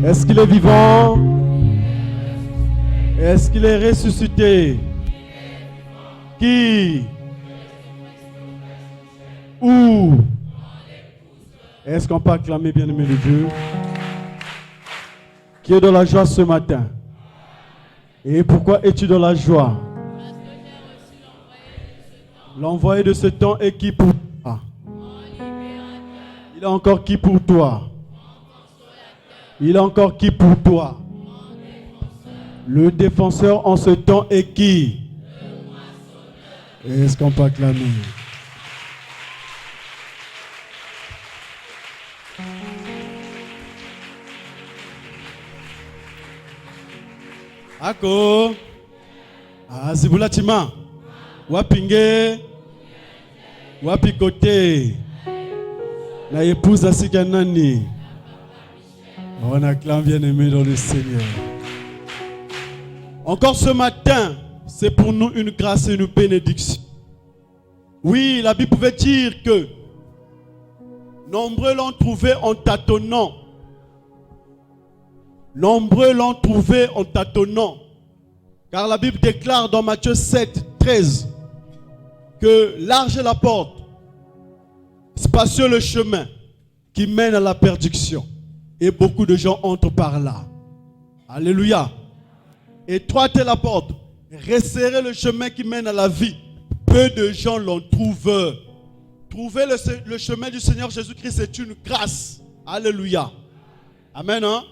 Est-ce qu'il est vivant? Est-ce qu'il est ressuscité? Qui? Où? Est-ce qu'on peut acclamer bien-aimé de Dieu? Qui est dans la joie ce matin? Et pourquoi es-tu dans la joie? L'envoyé de ce temps est qui pour toi? Il est encore qui pour toi? Il est encore qui pour toi? Le défenseur en ce temps est qui? Est-ce qu'on peut acclamer? Ako Zibulatima Wapinge Wapikote na épouse Asikanani. On acclame bien-aimé dans le Seigneur. Encore ce matin, c'est pour nous une grâce et une bénédiction. Oui, la Bible pouvait dire que nombreux l'ont trouvé en tâtonnant. Nombreux l'ont trouvé en tâtonnant. Car la Bible déclare dans Matthieu 7, 13 que large est la porte, spacieux le chemin qui mène à la perdition. Et beaucoup de gens entrent par là. Alléluia. Étroite est la porte, resserrez le chemin qui mène à la vie. Peu de gens l'en trouvent. Trouver le chemin du Seigneur Jésus-Christ est une grâce. Alléluia. Amen. Hein?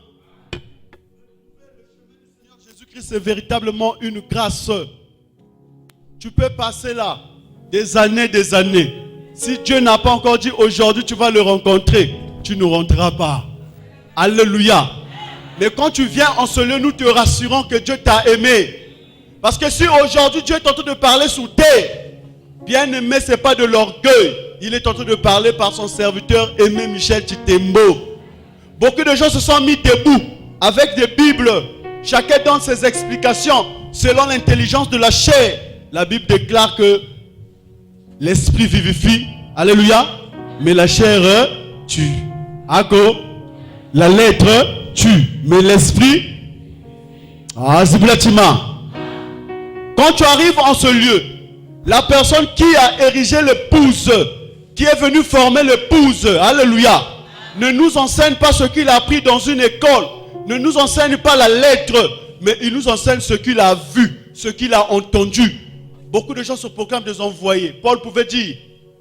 Jésus-Christ est véritablement une grâce. Tu peux passer là des années. Si Dieu n'a pas encore dit aujourd'hui tu vas le rencontrer, tu ne rentreras pas. Alléluia. Mais quand tu viens en ce lieu, nous te rassurons que Dieu t'a aimé. Parce que si aujourd'hui Dieu est en train de parler sous terre, bien-aimé, ce n'est pas de l'orgueil. Il est en train de parler par son serviteur Aimé Michel Chitembo. Beaucoup de gens se sont mis debout avec des Bibles. Chacun donne ses explications selon l'intelligence de la chair. La Bible déclare que l'esprit vivifie. Alléluia. Mais la chair tue. Ako. La lettre tue. Mais l'esprit. Zibulatima. Quand tu arrives en ce lieu, la personne qui a érigé l'épouse, qui est venue former l'épouse, alléluia, ne nous enseigne pas ce qu'il a appris dans une école, ne nous enseigne pas la lettre, mais il nous enseigne ce qu'il a vu, ce qu'il a entendu. Beaucoup de gens se proclament des envoyés. Paul pouvait dire,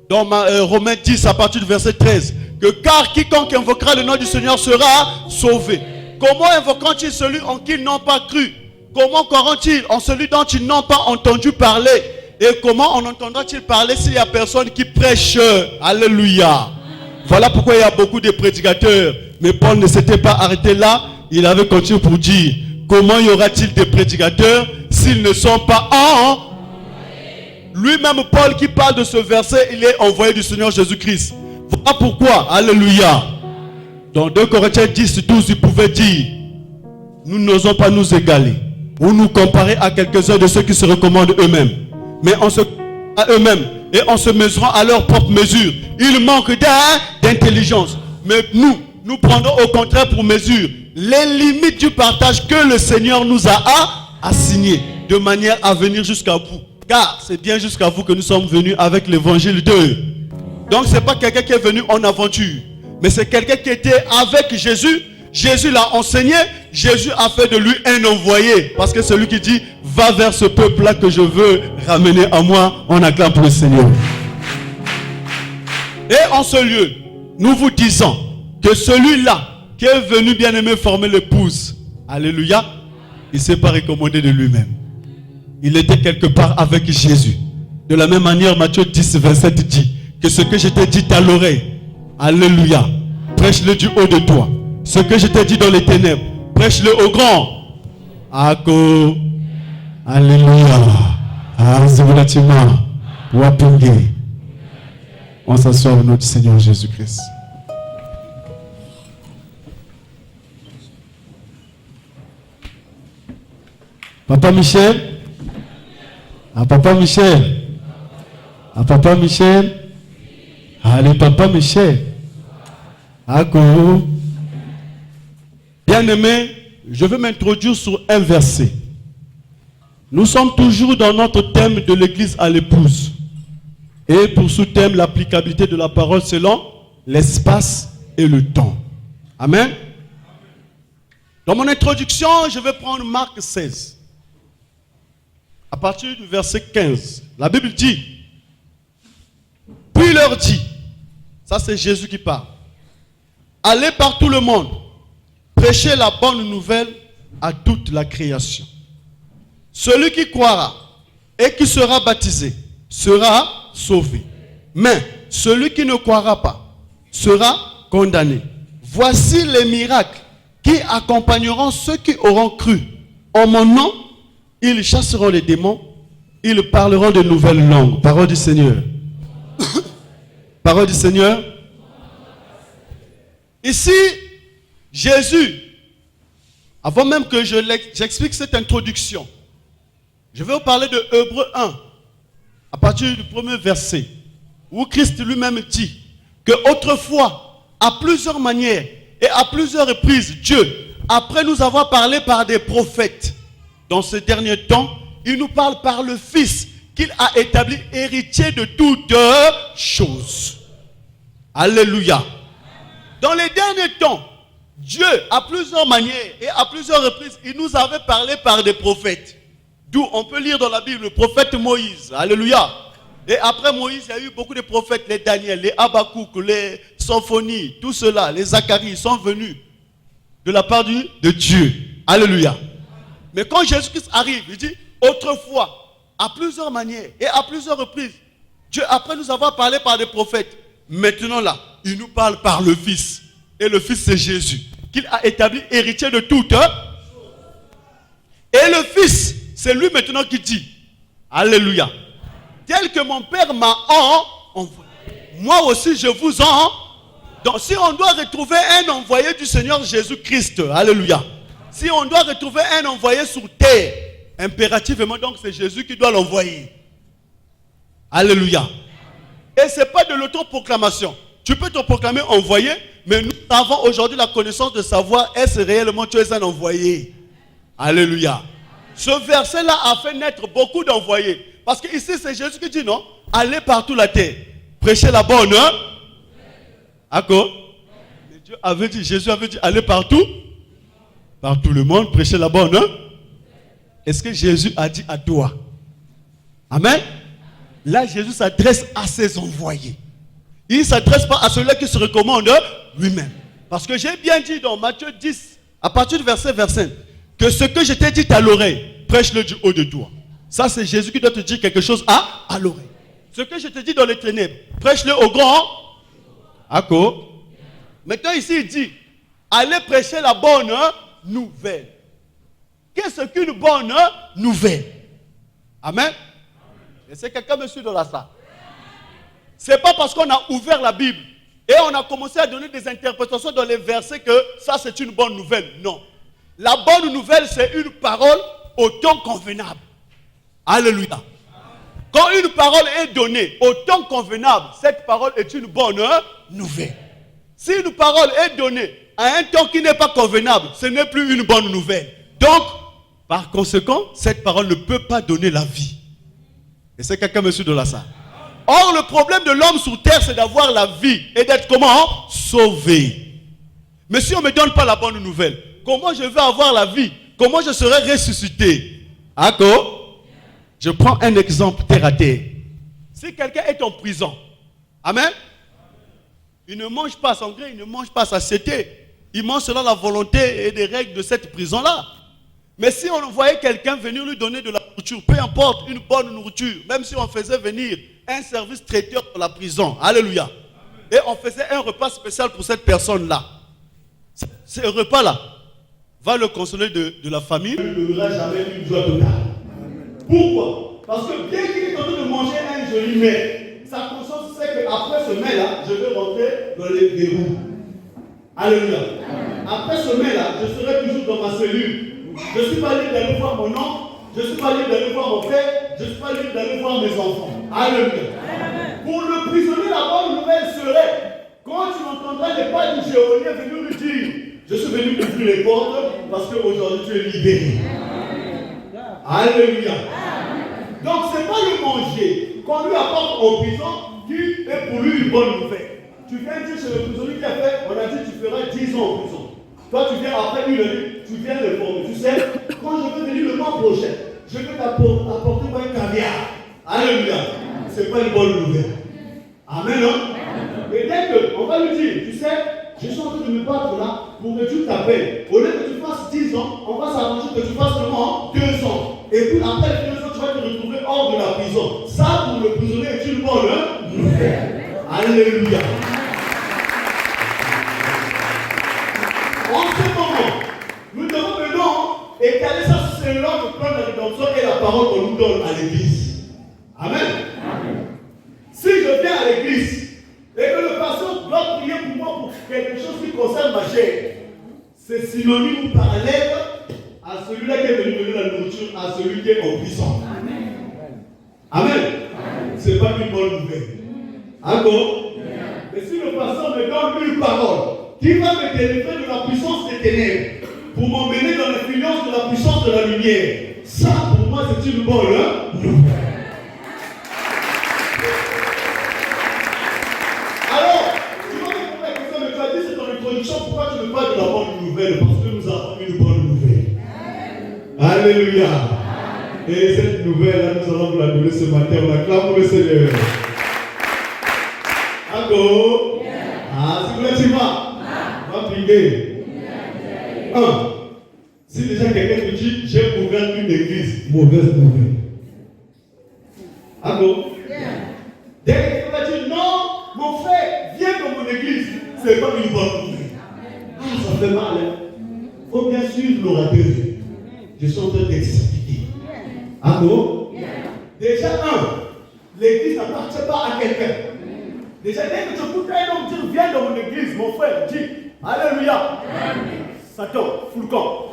dans Romains 10, à partir du verset 13, que car quiconque invoquera le nom du Seigneur sera sauvé. Comment invoqueront-ils celui en qui ils n'ont pas cru? Comment croiront-ils en celui dont ils n'ont pas entendu parler? Et comment en entendra-t-il parler s'il n'y a personne qui prêche? Alléluia. Voilà pourquoi il y a beaucoup de prédicateurs. Mais Paul ne s'était pas arrêté là. Il avait continué pour dire, comment y aura-t-il des prédicateurs s'ils ne sont pas en... Lui-même, Paul qui parle de ce verset, il est envoyé du Seigneur Jésus-Christ. Voilà pourquoi, alléluia. Dans 2 Corinthiens 10, 12, il pouvait dire, nous n'osons pas nous égaler ou nous comparer à quelques-uns de ceux qui se recommandent eux-mêmes. Mais en se à eux-mêmes et en se mesurant à leur propre mesure, ils manquent d'intelligence. Mais nous prenons au contraire pour mesure les limites du partage que le Seigneur nous a assigné, de manière à venir jusqu'à vous. Car c'est bien jusqu'à vous que nous sommes venus avec l'évangile de. Donc ce n'est pas quelqu'un qui est venu en aventure, mais c'est quelqu'un qui était avec Jésus. Jésus l'a enseigné, Jésus a fait de lui un envoyé. Parce que celui qui dit, va vers ce peuple-là que je veux ramener à moi, on acclame pour le Seigneur. Et en ce lieu, nous vous disons que celui-là qui est venu bien aimer former l'épouse, alléluia, il ne s'est pas recommandé de lui-même. Il était quelque part avec Jésus. De la même manière, Matthieu 10, 27 dit que ce que je t'ai dit à l'oreille, alléluia, prêche-le du haut de toi. Ce que je t'ai dit dans les ténèbres, prêche-le au grand. Ako. Alléluia. Azibulatima. Wapinge. On s'assoit au nom du Seigneur Jésus-Christ. Papa Michel. Papa Michel. Papa Michel. Allez, Papa Michel. Ako. Bien-aimés, je veux m'introduire sur un verset. Nous sommes toujours dans notre thème de l'église à l'épouse. Et pour ce thème, l'applicabilité de la parole selon l'espace et le temps. Amen. Dans mon introduction, je vais prendre Marc 16. À partir du verset 15. La Bible dit, puis il leur dit, ça c'est Jésus qui parle, allez par tout le monde, prêchez la bonne nouvelle à toute la création. Celui qui croira et qui sera baptisé sera sauvé. Mais celui qui ne croira pas sera condamné. Voici les miracles qui accompagneront ceux qui auront cru. En mon nom, ils chasseront les démons, ils parleront de nouvelles langues. Parole du Seigneur. Parole du Seigneur. Ici, Jésus, avant même que j'explique cette introduction, je vais vous parler de Hébreux 1, à partir du premier verset, où Christ lui-même dit que autrefois, à plusieurs manières et à plusieurs reprises, Dieu, après nous avoir parlé par des prophètes, dans ce dernier temps, il nous parle par le Fils qu'il a établi héritier de toutes choses. Alléluia. Dans les derniers temps, Dieu, à plusieurs manières et à plusieurs reprises, il nous avait parlé par des prophètes. D'où on peut lire dans la Bible le prophète Moïse. Alléluia. Et après Moïse, il y a eu beaucoup de prophètes, les Daniel, les Habakkuk, les Sophonie, tout cela, les Zacharie sont venus de la part de Dieu. Alléluia. Mais quand Jésus-Christ arrive, il dit, autrefois, à plusieurs manières et à plusieurs reprises, Dieu, après nous avoir parlé par des prophètes, maintenant là, il nous parle par le Fils. Et le Fils, c'est Jésus, qu'il a établi héritier de toutes. Et le Fils, c'est lui maintenant qui dit, alléluia, tel que mon Père m'a envoyé, moi aussi je vous en. Donc si on doit retrouver un envoyé du Seigneur Jésus-Christ, alléluia, si on doit retrouver un envoyé sur terre, impérativement donc c'est Jésus qui doit l'envoyer. Alléluia. Et ce n'est pas de l'autoproclamation. Tu peux te proclamer envoyé, mais nous avons aujourd'hui la connaissance de savoir est-ce réellement tu es un envoyé. Alléluia. Ce verset-là a fait naître beaucoup d'envoyés. Parce que ici c'est Jésus qui dit non, allez partout la terre, prêchez la bonne. D'accord? Jésus avait dit allez partout, par tout le monde, prêchez la bonne. Est-ce que Jésus a dit à toi? Amen. Là Jésus s'adresse à ses envoyés. Il ne s'adresse pas à celui qui se recommande lui-même. Parce que j'ai bien dit dans Matthieu 10, à partir du verset 25, que ce que je t'ai dit à l'oreille, prêche-le du haut de toi. Ça c'est Jésus qui doit te dire quelque chose à l'oreille. Ce que je te dis dans les ténèbres, prêche-le au grand. D'accord. Maintenant ici il dit, allez prêcher la bonne nouvelle. Qu'est-ce qu'une bonne nouvelle? Amen. Et c'est quelqu'un me suit dans la salle. C'est pas parce qu'on a ouvert la Bible et on a commencé à donner des interprétations dans les versets que ça c'est une bonne nouvelle. Non. La bonne nouvelle c'est une parole au temps convenable. Alléluia. Quand une parole est donnée au temps convenable, cette parole est une bonne nouvelle. Si une parole est donnée à un temps qui n'est pas convenable, ce n'est plus une bonne nouvelle. Donc, par conséquent, cette parole ne peut pas donner la vie. Et c'est quelqu'un, monsieur de la salle. Or, le problème de l'homme sur terre, c'est d'avoir la vie et d'être comment? Sauvé. Mais si on ne me donne pas la bonne nouvelle, comment je vais avoir la vie? Comment je serai ressuscité? D'accord? Je prends un exemple terre à terre. Si quelqu'un est en prison, amen, il ne mange pas son gré, il ne mange pas sa satiété. Il mange selon la volonté et les règles de cette prison-là. Mais si on voyait quelqu'un venir lui donner de la nourriture, peu importe, une bonne nourriture, même si on faisait venir un service traiteur pour la prison, alléluia, et on faisait un repas spécial pour cette personne-là, ce repas-là va le consoler de la famille. Il n'aura jamais une joie totale. Pourquoi? Parce que bien qu'il est en train de manger un joli mets, sa conscience sait qu'après ce mets-là, je vais rentrer dans les verrous. Alléluia. Après ce mets-là, je serai toujours dans ma cellule. Je ne suis pas libre d'aller voir mon oncle, je ne suis pas libre d'aller voir mon père, je ne suis pas libre d'aller voir mes enfants. Alléluia. Pour le prisonnier, la bonne nouvelle serait, quand tu entendras les pas du géolien venir lui dire, Je suis venu ouvrir les portes parce qu'aujourd'hui tu es libéré. Alléluia. Donc ce n'est pas le manger qu'on lui apporte en prison qui est pour lui une bonne nouvelle. Tu viens dire chez le prisonnier qui a fait, on a dit tu feras 10 ans en prison. Toi tu viens après une année, tu viens le former. Tu sais, quand je vais venir le mois prochain, je vais t'apporter moi un caviar. Alléluia. Ce n'est pas une bonne nouvelle. Amen. Hein? Et dès qu'on va lui dire, tu sais, je suis en train de me battre là pour que tu t'appelles. Au lieu que tu fasses 10 ans, on va s'arranger que tu fasses seulement 2 ans. Et puis après 2 ans, tu vas te retrouver hors de la prison. Ça, pour le prisonnier, est une bonne nouvelle. Alléluia. En ce moment, nous devons maintenant étaler ça selon le plan de rédemption et la parole qu'on nous donne à l'église. Amen. Si je viens à l'église et que le pasteur doit prier pour moi pour quelque chose qui concerne ma chair, c'est synonyme ou parallèle à celui-là qui est venu donner la nourriture, à celui qui est en prison. Amen. Ce n'est pas une bonne nouvelle. D'accord? Mais si le pasteur me donne une parole qui va me délivrer de la puissance des ténèbres pour m'emmener dans l'influence de la puissance de la lumière, ça pour moi c'est une bonne nouvelle. Alors, tu vas me poser la question, mais tu as dit c'est ton introduction, pourquoi tu me parles de la bonne nouvelle? Parce que nous avons une bonne nouvelle. Alléluia. Et cette nouvelle-là, nous allons vous la donner ce matin. On acclame pour le Seigneur. D'accord? Ah, si vous voulez, tu vas. On va prier. Si déjà quelqu'un te dit, j'ai ouvert une église, mauvaise nouvelle. D'accord? Dès que quelqu'un va dire, non, mon frère, viens dans mon église, c'est pas une bonne nouvelle. Ah, ça fait mal. Il faut bien suivre l'orateur. Je suis en train d'expliquer. D'accord? Déjà, l'église n'appartient pas à quelqu'un. Déjà, dès que tu écoutes un homme dire, viens dans mon église, mon frère, dis, alléluia. Satan, fous le camp.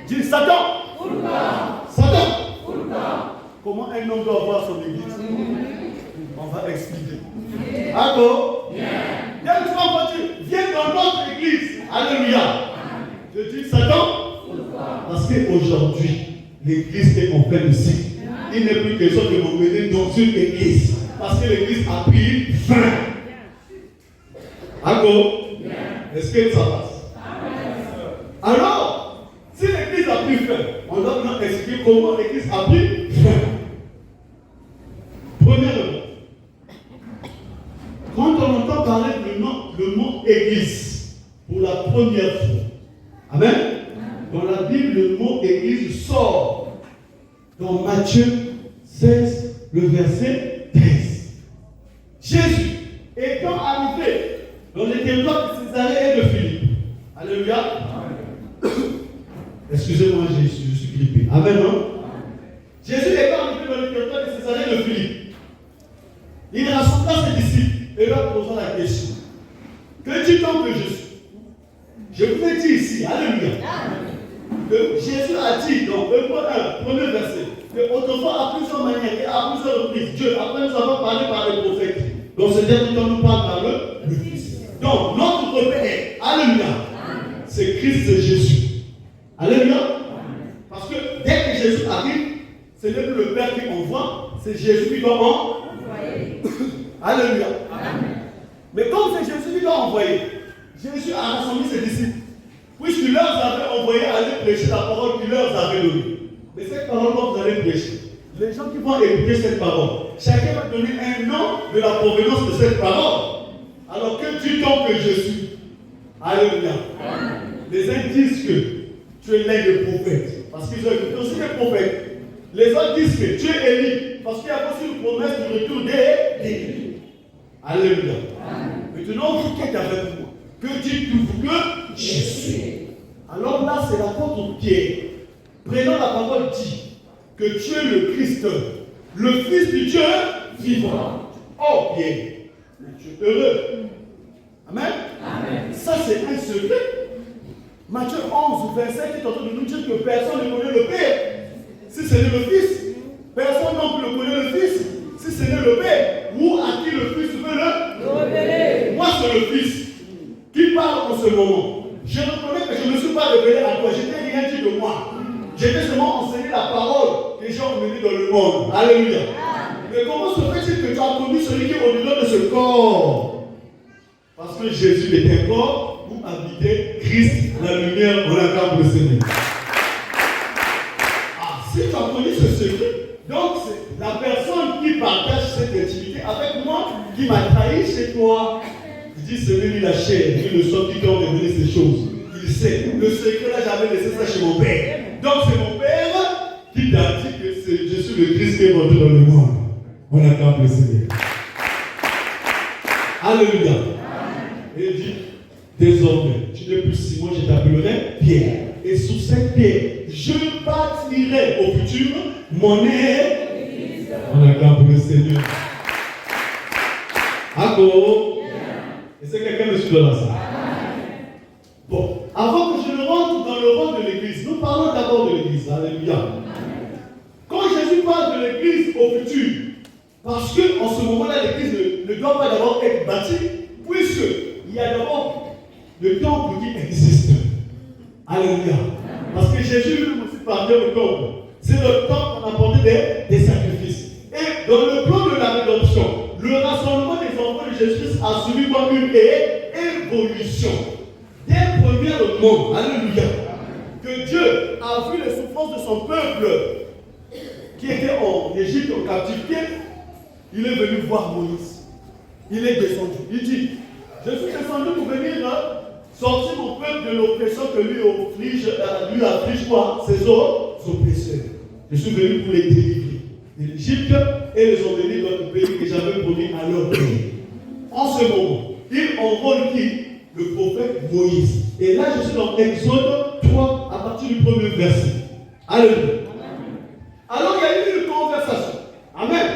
Dis, Satan, fous le camp. Satan, fous le camp. Comment un homme doit avoir son église? On va expliquer. D'accord? Dès que tu vas voir, viens dans notre église. Alléluia. Je dis, Satan, parce qu'aujourd'hui, l'église est en plein de cycle. Il n'est plus question de m'emmener dans une église. Parce que l'église a pris fin. D'accord? Est-ce que ça passe? Alors, si l'église a pris fin, on doit maintenant expliquer comment l'église a pris fin. Premièrement, quand on entend parler le mot église pour la première fois, amen, dans la Bible, le mot église sort dans Matthieu 16, le verset 13. Jésus étant arrivé dans les territoires de Césarée et de Philippe. Alléluia. Excusez-moi, je suis grippé. Amen, non? Jésus étant arrivé dans les territoires de Césarée et de Philippe. Il rassembla ses disciples et leur posa la question. Que dit-on que je suis? Je vous ai dit ici, alléluia, que Jésus a dit dans Hébreux 1, premier verset, que autrefois à plusieurs manières et à plusieurs reprises, Dieu, après nous avons parlé par les prophètes, dans ce dernier temps nous parle par le Fils. Donc notre Père, alléluia, c'est Christ Jésus. Alléluia. Parce que dès que Jésus arrive, ce n'est plus le Père qui envoie, c'est Jésus qui doit envoyer. Alléluia. Mais comme c'est Jésus qui doit envoyer, Jésus a rassemblé ses disciples, puisqu'il leur avait envoyé aller prêcher la parole qu'il leur avait donnée. Mais cette parole dont vous allez prêcher, les gens qui vont écouter cette parole, chacun va donner un nom de la provenance de cette parole. Alors que dit-on que je suis? Alléluia. Les uns disent que tu es l'un des prophètes, parce qu'ils ont écouté aussi des prophètes. Les autres disent que tu es Élie, parce qu'il y a aussi une promesse du retour d'Élie. Alléluia. Maintenant, vous qui êtes avec moi, que dites-vous que je suis? Alors là, c'est l'apôtre Pierre. Prenons la parole dit que tu es le Christ, le Fils du Dieu vivant. Oh Pierre, tu es heureux. Amen. Ça, c'est un secret. Matthieu 11, verset qui est en train de nous dire que personne ne connaît le Père si ce n'est le Fils. Personne non plus ne connaît le Fils si ce n'est le Père. Ou à qui le Fils veut le révéler. Moi, c'est le Fils qui parle en ce moment. Je dans le monde. Alléluia. Mais comment se fait-il que tu as connu celui qui est au-delà de ce corps? Parce que Jésus est un corps où habitait Christ, la lumière, on acclame le Seigneur. Ah, si tu as connu ce secret, donc c'est la personne qui partage cette intimité avec moi, qui m'a trahi chez toi. Je dis, c'est lui la chair, lui le sang qui t'a révélé ces choses. Il sait, le secret là, j'avais laissé ça chez mon père. Donc c'est mon père qui t'a dit que je suis le Christ qui est monté dans le monde. On acclame le Seigneur. Alléluia. Et il dit, désormais, tu n'es plus Simon, je t'appellerai Pierre. Et sous cette pierre, je bâtirai au futur mon église. On acclame le Seigneur. Encore. Et c'est quelqu'un me suit dans la salle. Bon, avant que je ne rentre dans le rôle de l'église, nous parlons d'abord de l'église. Alléluia. Quand Jésus parle de l'église au futur, parce qu'en ce moment-là, l'église ne doit pas d'abord être bâtie, puisqu'il y a d'abord le temple qui existe. Alléluia. Parce que Jésus lui aussi parlait au temple. C'est le temple qu'on apportait des sacrifices. Et dans le plan de la rédemption, le rassemblement des enfants de Jésus a suivi comme une évolution. Dès le premier monde, alléluia, que Dieu a vu les souffrances de son peuple qui était en Égypte en captivité, il est venu voir Moïse. Il est descendu. Il dit, je suis descendu pour venir sortir mon peuple de l'oppression que lui afflige quoi? Ses oppresseurs. Je suis venu pour les délivrer de l'Égypte et les emmener dans le pays que j'avais promis à leur pays. En ce moment, il envole qui? Le prophète Moïse. Et là, je suis dans Exode 3 à partir du premier verset. Alléluia. Alors, il y a eu une conversation. Amen.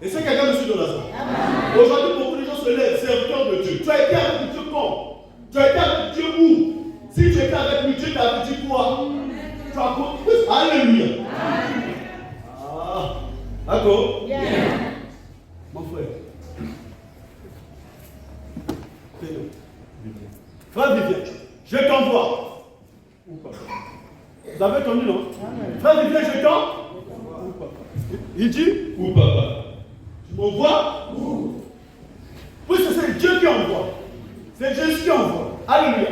Et c'est quelqu'un me suit dans la salle. Aujourd'hui, beaucoup de gens se lèvent, serviteurs de Dieu. Tu as été avec Dieu quand? Tu as été avec Dieu où? Si tu étais avec lui, Dieu t'a dit quoi? Tu as compris? Alléluia. Ah, d'accord. Yeah. Mon frère. Frère Vivien, je t'envoie. Vous avez entendu, non? Frère Vivien, je t'envoie. Il dit? Où, papa? Tu m'envoies? Où? Puisque c'est Dieu qui envoie. C'est Jésus qui envoie. Alléluia.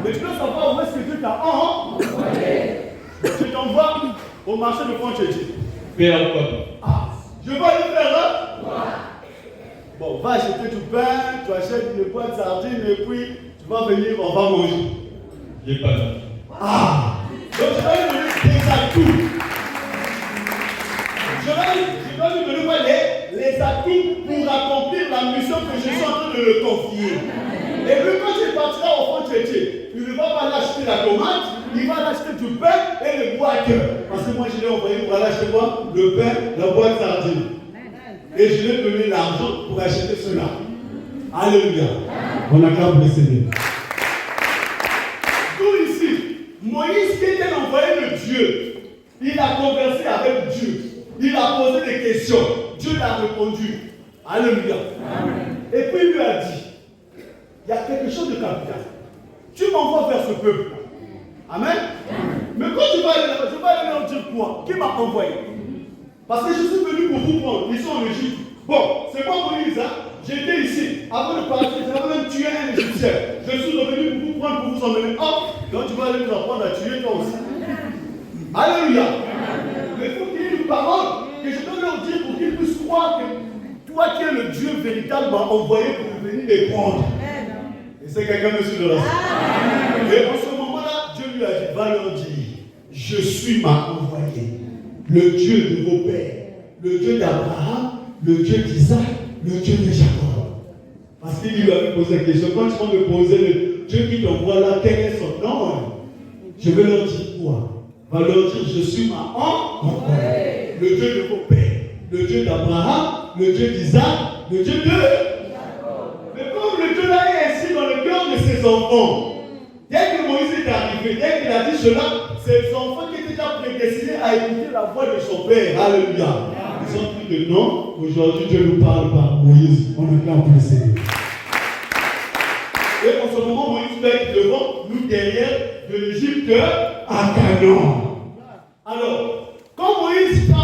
Mais tu dois savoir où est-ce que Dieu t'a envoyé. Je t'envoie au marché de Pont-Chétier. Père, papa. Ah, je vais aller faire quoi? Bon, va acheter du pain, tu achètes une boîte de sardines et puis tu vas venir, on va manger. J'ai pas d'argent. Ah! Donc je vais lui donner des atouts. Je dois lui donner les atouts pour accomplir la mission que je suis en train de le confier. Et puis quand il partira au fond de Tchétché, il ne va pas l'acheter la tomate, il va l'acheter du pain et les boîtes. Parce que moi je l'ai envoyé pour aller acheter quoi? Le pain, la boîte de sardines. Et je lui ai donné l'argent pour acheter cela. Alléluia. On acclame le Seigneur. Tout ici, Moïse qui était l'envoyé de Dieu, il a conversé avec Dieu. Il a posé des questions. Dieu l'a répondu. Alléluia. Amen. Et puis il lui a dit, il y a quelque chose de capital. Tu m'envoies vers ce peuple. Amen. Mais quand tu vas aller là-bas, je vais aller leur dire quoi? Qui m'a envoyé? Parce que je suis venu pour vous prendre. Ils sont en Égypte. Bon, c'est moi Moïse, hein? J'étais ici. Avant de partir, j'avais même tué un Égyptien. Je suis revenu pour vous prendre, pour vous emmener. Hop, donc tu vas aller nous apprendre à tuer toi aussi. Alléluia. Mais il faut qu'il y ait une parole que je dois leur dire pour qu'ils puissent croire que toi qui es le Dieu véritable m'a envoyé pour venir les prendre. Et c'est quelqu'un me suit de la salle. Et en ce moment-là, Dieu lui a dit, va leur dire, je suis m'a envoyé. Le Dieu de vos pères, le Dieu d'Abraham, le Dieu d'Isaac, le Dieu de Jacob. Parce qu'il lui avait posé la question, quand tu vas me poser le Dieu qui t'envoie là, quel est son nom? Je vais leur dire quoi? Va leur dire, je suis ma envoyé. Le Dieu de vos pères, le Dieu d'Abraham, le Dieu d'Isaac, le Dieu de Jacob. Mais comme le Dieu là est ainsi dans le cœur de ses enfants, dès que Moïse est arrivé, dès qu'il a dit cela, ses enfants qui étaient déjà prédestinés à écouter la voix de son père. Alléluia. Ils ont pris le nom. Aujourd'hui, Dieu nous parle par Moïse. On acclame le Seigneur. Et en ce moment, Moïse fait devant, nous derrière, de l'Égypte à Canaan. Alors, quand Moïse parle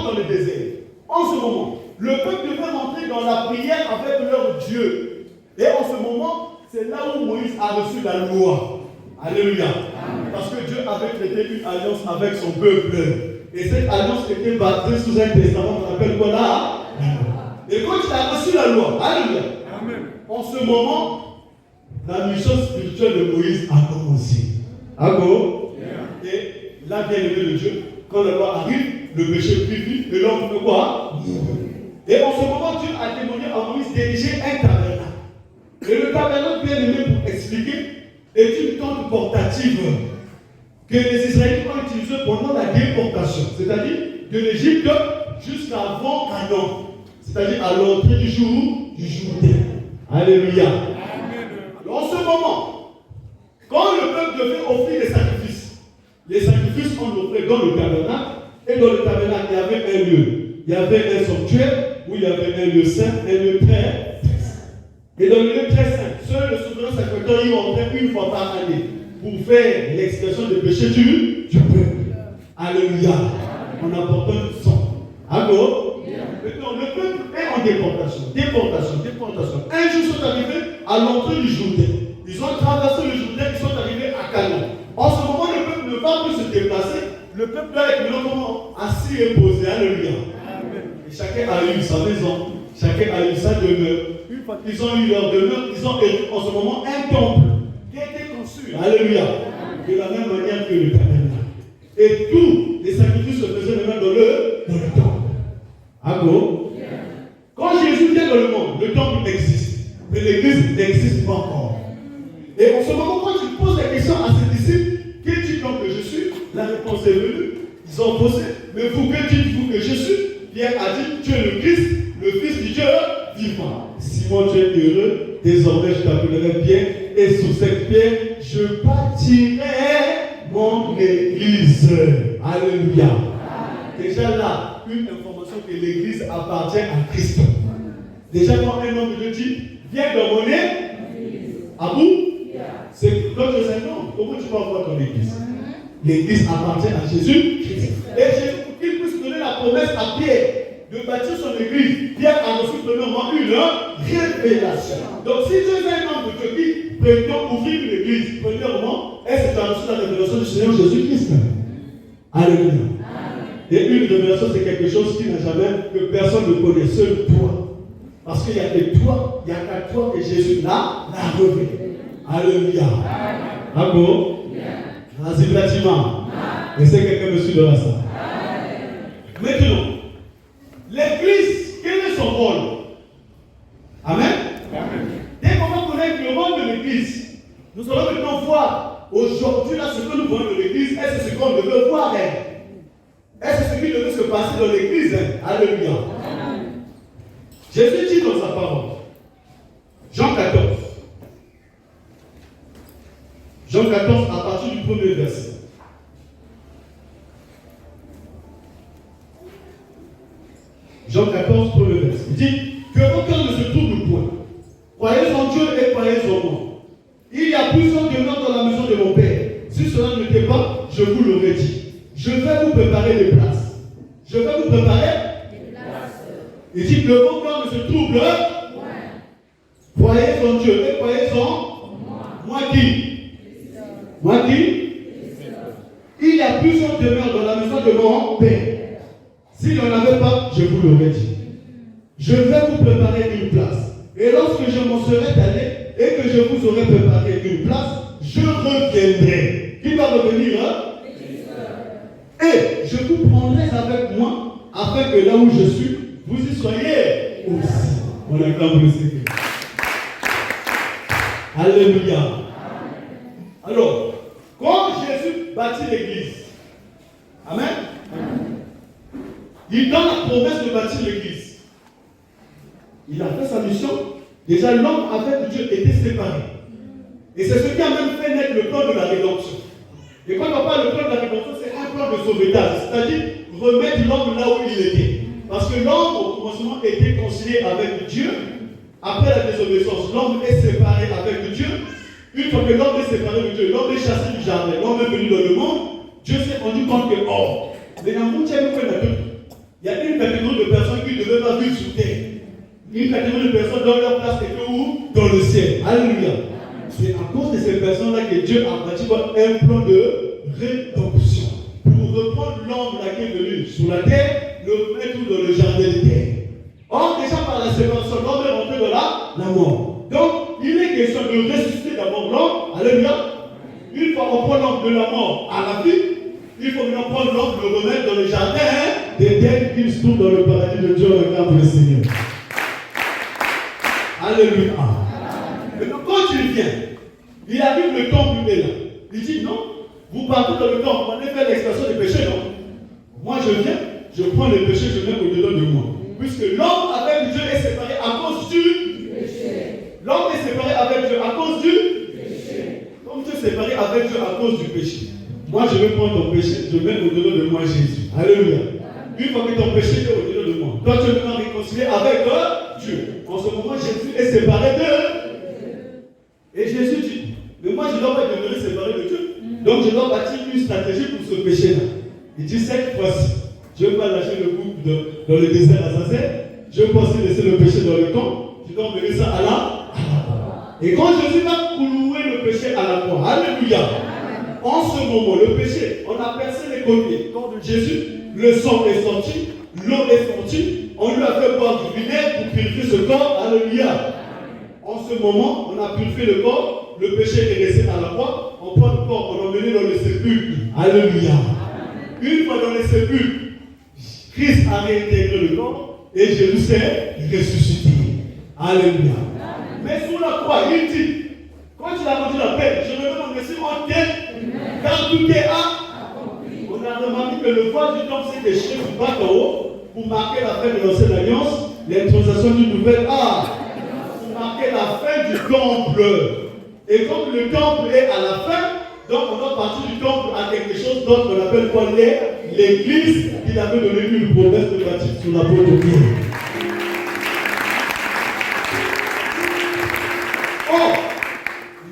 dans le désert. En ce moment, le peuple devait rentrer dans la prière avec leur Dieu. Et en ce moment, c'est là où Moïse a reçu la loi. Alléluia. Parce que Dieu avait traité une alliance avec son peuple. Et cette alliance était basée sous un testament qu'on appelle quoi là? Et quand il a reçu la loi, alléluia. En ce moment, la mission spirituelle de Moïse a commencé. Ago. Et là, bien aimé de Dieu, quand la loi arrive, le péché prit vie et l'homme fait quoi? Et en ce moment, Dieu a demandé à Moïse d'ériger un tabernacle. Et le tabernacle, bien aimé, pour expliquer, est une tente portative que les Israélites ont utilisée pendant la déportation, c'est-à-dire de l'Égypte jusqu'avant Canaan, c'est-à-dire à l'entrée du Jourdain. Alléluia. En ce moment, quand le peuple devait offrir des sacrifices, les sacrifices sont offrés dans le tabernacle, et dans le tabernacle, il y avait un lieu. Il y avait un sanctuaire où il y avait un lieu saint, un lieu très saint. Et dans le lieu très saint, seul le souverain sacrificateur y entrait une fois par année pour faire l'expiation des péchés du peuple. Alléluia. En apportant du sang. Allo. Maintenant, le peuple est en déportation. Un jour, ils sont arrivés à l'entrée du Jourdain. Ils ont traversé le Jourdain, ils sont arrivés à Canaan. En ce moment, le peuple ne va plus se déplacer. Le peuple doit être maintenant assis et posé. Alléluia. Et chacun a eu sa maison, chacun a eu sa demeure. Une fois qu'ils ont eu leur demeure, ils ont élu en ce moment un temple qui a été conçu. Alléluia. De la même manière que le tabernacle. Et tous les sacrifices se faisaient maintenant dans le temple. Ago. Quand Jésus vient dans le monde, le temple existe. Mais l'église n'existe pas encore. Et en ce moment, quand tu poses la question à ses disciples, qui dis donc que je suis? La réponse est venue. Ils ont posé. Mais vous, que dites-vous que je suis? Pierre a dit, tu es le Christ, le Fils du Dieu vivant. Simon, tu es heureux. Désormais, je t'appellerai Pierre. Et sous cette pierre, je bâtirai mon église. Alléluia. Déjà là, une information que l'église appartient à Christ. Déjà, quand un homme de Dieu dit, viens dans mon église. À vous? C'est d'autres nom. Comment tu vas voir ton église? L'église appartient à Jésus. Et Jésus, pour qu'il puisse donner la promesse à Pierre de bâtir son église, Pierre a reçu premièrement une révélation. Donc, si tu es un homme de Dieu qui prétend ouvrir une église, premièrement, est-ce que tu as reçu la révélation du Seigneur Jésus-Christ? Alléluia. Et une révélation, c'est quelque chose qui n'a jamais, que personne ne connaît, seul toi. Parce qu'il n'y a que toi, il n'y a qu'à toi que Jésus l'a révélé. Alléluia. Amen. Vas-y, bâtiment. Laissez quelqu'un me suivre dans ça. Maintenant, l'église, quel est son rôle? Amen. Dès qu'on va connaître le rôle de l'église, nous allons maintenant voir aujourd'hui là ce que nous voyons de l'église. Est-ce que ce qu'on devait voir? Est-ce que ce qui devait se passer dans l'église? Alléluia. Jésus dit dans sa parole, Jean 14. Jean 14, à partir du premier verset. Jean 14, premier verset. Il dit que aucun ne se trouble point. Croyez en Dieu et croyez en moi. Il y a plusieurs demeures dans la maison de mon Père. Si cela n'était pas, je vous l'aurais dit. Je vais vous préparer des places. Je vais vous préparer des places. Il dit que aucun ne se trouble point. Croyez en Dieu et croyez en moi. Moi qui? Moi qui? Il y a plusieurs demeures dans la maison de mon Père. S'il n'y en avait pas, je vous l'aurais dit. Je vais vous préparer une place. Et lorsque je m'en serai allé et que je vous aurai préparé une place, je reviendrai. Qui va revenir? Et je vous prendrai avec moi, afin que là où je suis, vous y soyez aussi. On acclame le Seigneur. Alléluia. Alors, quand Jésus bâtit l'église, amen, il donne la promesse de bâtir l'église. Il a fait sa mission. Déjà, l'homme avec Dieu était séparé. Et c'est ce qui a même fait naître le plan de la rédemption. Et quand on parle de plan de la rédemption, c'est un plan de sauvetage, c'est-à-dire remettre l'homme là où il était. Parce que l'homme, au commencement, était concilié avec Dieu. Après la désobéissance, l'homme est séparé avec Dieu. Une fois que l'homme est séparé de Dieu, l'homme est chassé du jardin, l'homme est venu dans le monde, Dieu s'est rendu compte que, oh, mais dans le monde, il y a une fois. Il y a une catégorie de personnes qui ne devaient pas vivre sur terre. Une catégorie de personnes dont leur place était où? Dans le ciel. Alléluia. C'est à cause de ces personnes-là que Dieu a bâti un plan de rédemption. Pour reprendre l'homme qui est venu sur la terre, le remettre dans le jardin de terre. Or, déjà par la séparation, l'homme est rentré dans la mort. Donc, il est question de ressusciter d'abord l'homme. Alléluia. Une fois qu'on prend l'homme de la mort à la vie, il faut maintenant prendre l'homme, le remettre dans le jardin d'Éden, qu'il se trouve dans le paradis de Dieu, regarde le Seigneur. Alléluia. Maintenant, quand il vient, il arrive le temple est là. Il dit non, vous partez dans le temple, vous allez faire l'expression des péchés, non? Moi je viens, je prends les péchés, je mets au-dedans de moi. Puisque l'homme avec Dieu est séparé à cause du péché. L'homme est séparé avec Dieu à cause du péché. Comme tu es séparé avec Dieu à cause du péché. Moi je vais prendre ton péché, je mets au-dedans de moi Jésus. Alléluia. Une fois que ton péché est au-dedans de moi, toi tu es maintenant réconcilié avec Dieu. En ce moment, Jésus est séparé de. Et Jésus dit, mais moi je ne dois pas demeurer séparé de Dieu. Donc je dois bâtir une stratégie pour ce péché-là. Il dit cette fois-ci, je ne vais pas lâcher le couple dans le désert assassin. Je vais pas aussi laisser le péché dans le camp. Je dois emmener ça à la croix. Et quand Jésus va clouer le péché à la croix, alléluia. En ce moment, le péché, on a percé les côtés. Quand Jésus, le sang est sorti, l'eau est sortie, on lui a fait boire du vinaigre pour purifier ce corps, alléluia. En ce moment, on a purifié le corps, le péché est resté à la croix, on prend le corps, on l'emmène dans les sépulcres, alléluia. Une fois dans les sépulcres, Christ a réintégré le corps et Jésus s'est ressuscité, alléluia. Mais sur la croix, il dit, quand il a rendu la paix, je me demande si on tient, car tout est accompli. On a remarqué que le voile du temple s'est déchiré du bas en haut pour marquer la fin de l'ancienne alliance, l'intronisation d'une nouvelle art, pour marquer la fin du temple. Et comme le temple est à la fin, donc on doit partir du temple à quelque chose d'autre qu'on appelle quoi? L'église, qui avait donné une promesse de bâtir sur la peau de Pierre. Or,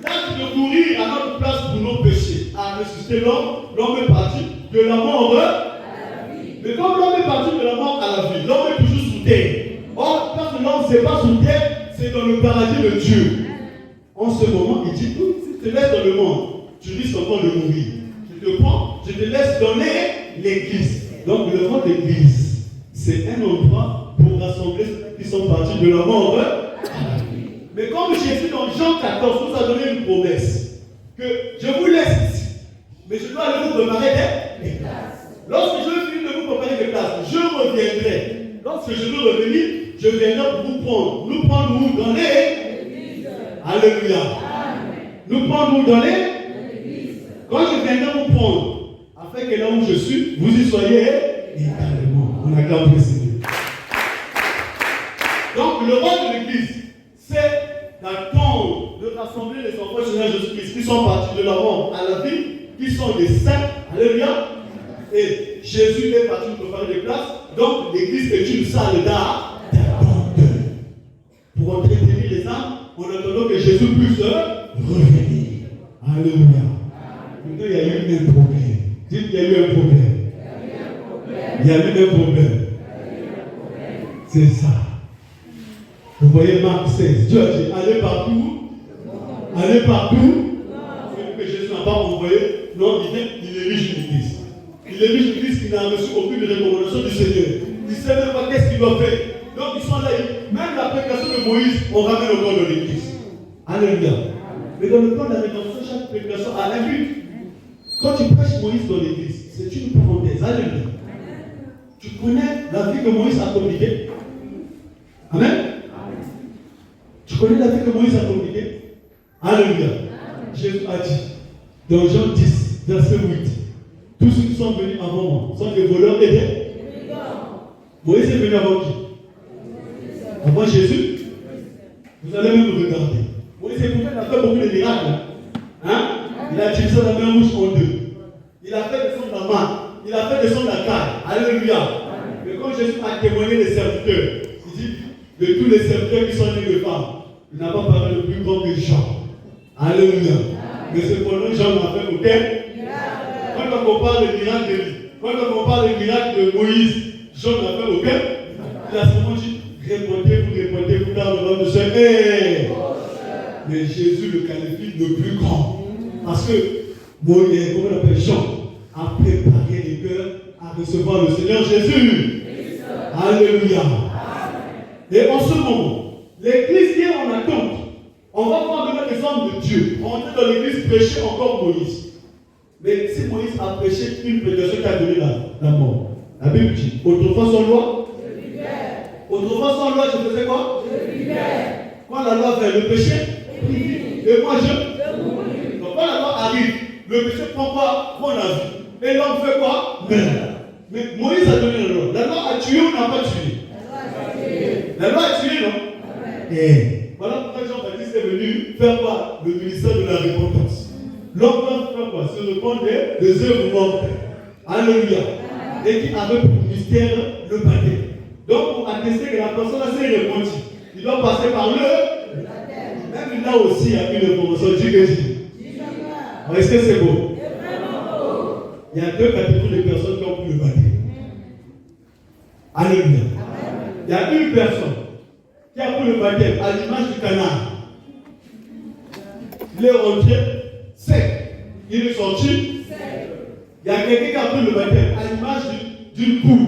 l'acte de mourir à notre place pour nos péchés a ressuscité l'homme, l'homme est parti de la mort à la vie. Mais comme l'homme est parti de la mort à la vie, l'homme est toujours sous terre. Or, parce que l'homme n'est pas sous terre, c'est dans le paradis de Dieu. En ce moment, il dit, si tu te laisses dans le monde, tu risques encore de mourir. Je te prends, je te laisse donner l'église. Donc le monde d'église, c'est un endroit pour rassembler ceux qui sont partis de la mort à la vie. Mais comme Jésus dans Jean 14 nous a donné une promesse, que je vous laisse ici, mais je dois aller vous préparer des places. Lorsque je vais finir de vous préparer des places, je reviendrai. Lorsque je veux revenir, je viendrai pour vous prendre. Nous prendre où dans l'église. Alléluia. Amen. Nous prendre où dans l'église. Quand je viendrai vous prendre, afin que là où je suis, vous y soyez éternellement. On acclame le Seigneur. Donc le rôle de l'église, c'est d'attendre, de rassembler les enfants du Seigneur Jésus-Christ qui sont partis de la mort à la vie, qui sont des saints. Alléluia. Et Jésus est parti nous préparer des places. Donc l'église est une salle d'attente pour entretenir les âmes en attendant que Jésus puisse revenir. Alléluia. Maintenant, il y a eu un problème. Dites qu'il y a eu un problème. Il y a eu un problème. C'est ça. Vous voyez Marc 16. Dieu a dit allez partout. Allez partout. C'est que Jésus n'a pas envoyé. Non, il érige une église. Il érige une église qui n'a reçu aucune recommandation du Seigneur. Il ne sait même pas qu'est-ce qu'il doit faire. Donc ils sont là. Même la prédication de Moïse, on ramène au corps de l'église. Alléluia. Mais dans le plan de la rédemption, chaque prédication a un but. Quand tu prêches Moïse dans l'église, c'est une parenthèse. Alléluia. Tu connais la vie que Moïse a communiquée. Amen. Tu connais la vie que Moïse a communiquée. Alléluia. Jésus a dit dans Jean 10, verset 8, tous ceux qui sont venus avant moi sont des voleurs et des. Moïse est venu avant qui? Avant Jésus. Vous allez même me regarder. Moïse est venu, il a fait beaucoup de miracles. Hein? Il a divisé la mer rouge en deux. Il a fait descendre la main. Il a fait descendre la caille. Alléluia. Mais quand Jésus a témoigné des serviteurs, il dit de tous les serviteurs qui sont nés de femmes, il n'a pas parlé de plus grand que Jean. Alléluia. Mais cependant, Jean n'a fait aucun. Quand on parle des miracles de lui, quand on parle des miracles de Moïse, Jean n'a fait aucun. Il a seulement dit, répondez-vous dans le nom de ce hey. Mais Jésus le qualifie le plus grand. Parce que Moïse, comment on appelle Jean, a préparé les cœurs à recevoir le Seigneur Jésus. Alléluia. Et en ce moment, l'église qui est en attente, on va prendre l'exemple de Dieu. On va dans l'église prêcher encore Moïse. Mais si Moïse a prêché une prédication qui a donné la mort, la Bible dit, autrefois sans loi, autrefois sans loi, je faisais quoi? Quand la loi fait le péché, et moi je. Donc quand la loi arrive, le péché prend quoi? Prend la vie. Et l'homme fait quoi? Meurt. Mais Moïse a donné la loi. La loi a tué ou n'a pas tué? La loi a tué, non? Et voilà pourquoi Jean-Baptiste est venu faire quoi? Le ministère de la repentance. L'homme va faire quoi? Se répandre des œuvres mortes. Alléluia. Et qui avait pour mystère le baptême. Donc pour attester que la personne a s'est repentie, il doit passer par le baptême. Même là aussi, il y a une information. Dieu que dit. Est-ce que c'est beau? Il y a deux catégories de personnes qui ont pris le baptême. Alléluia. Il y a une personne qui a pris le baptême à l'image du canard. Il est rentré sec. Il est sorti sec. Il y a quelqu'un qui a pris le baptême à l'image d'une poule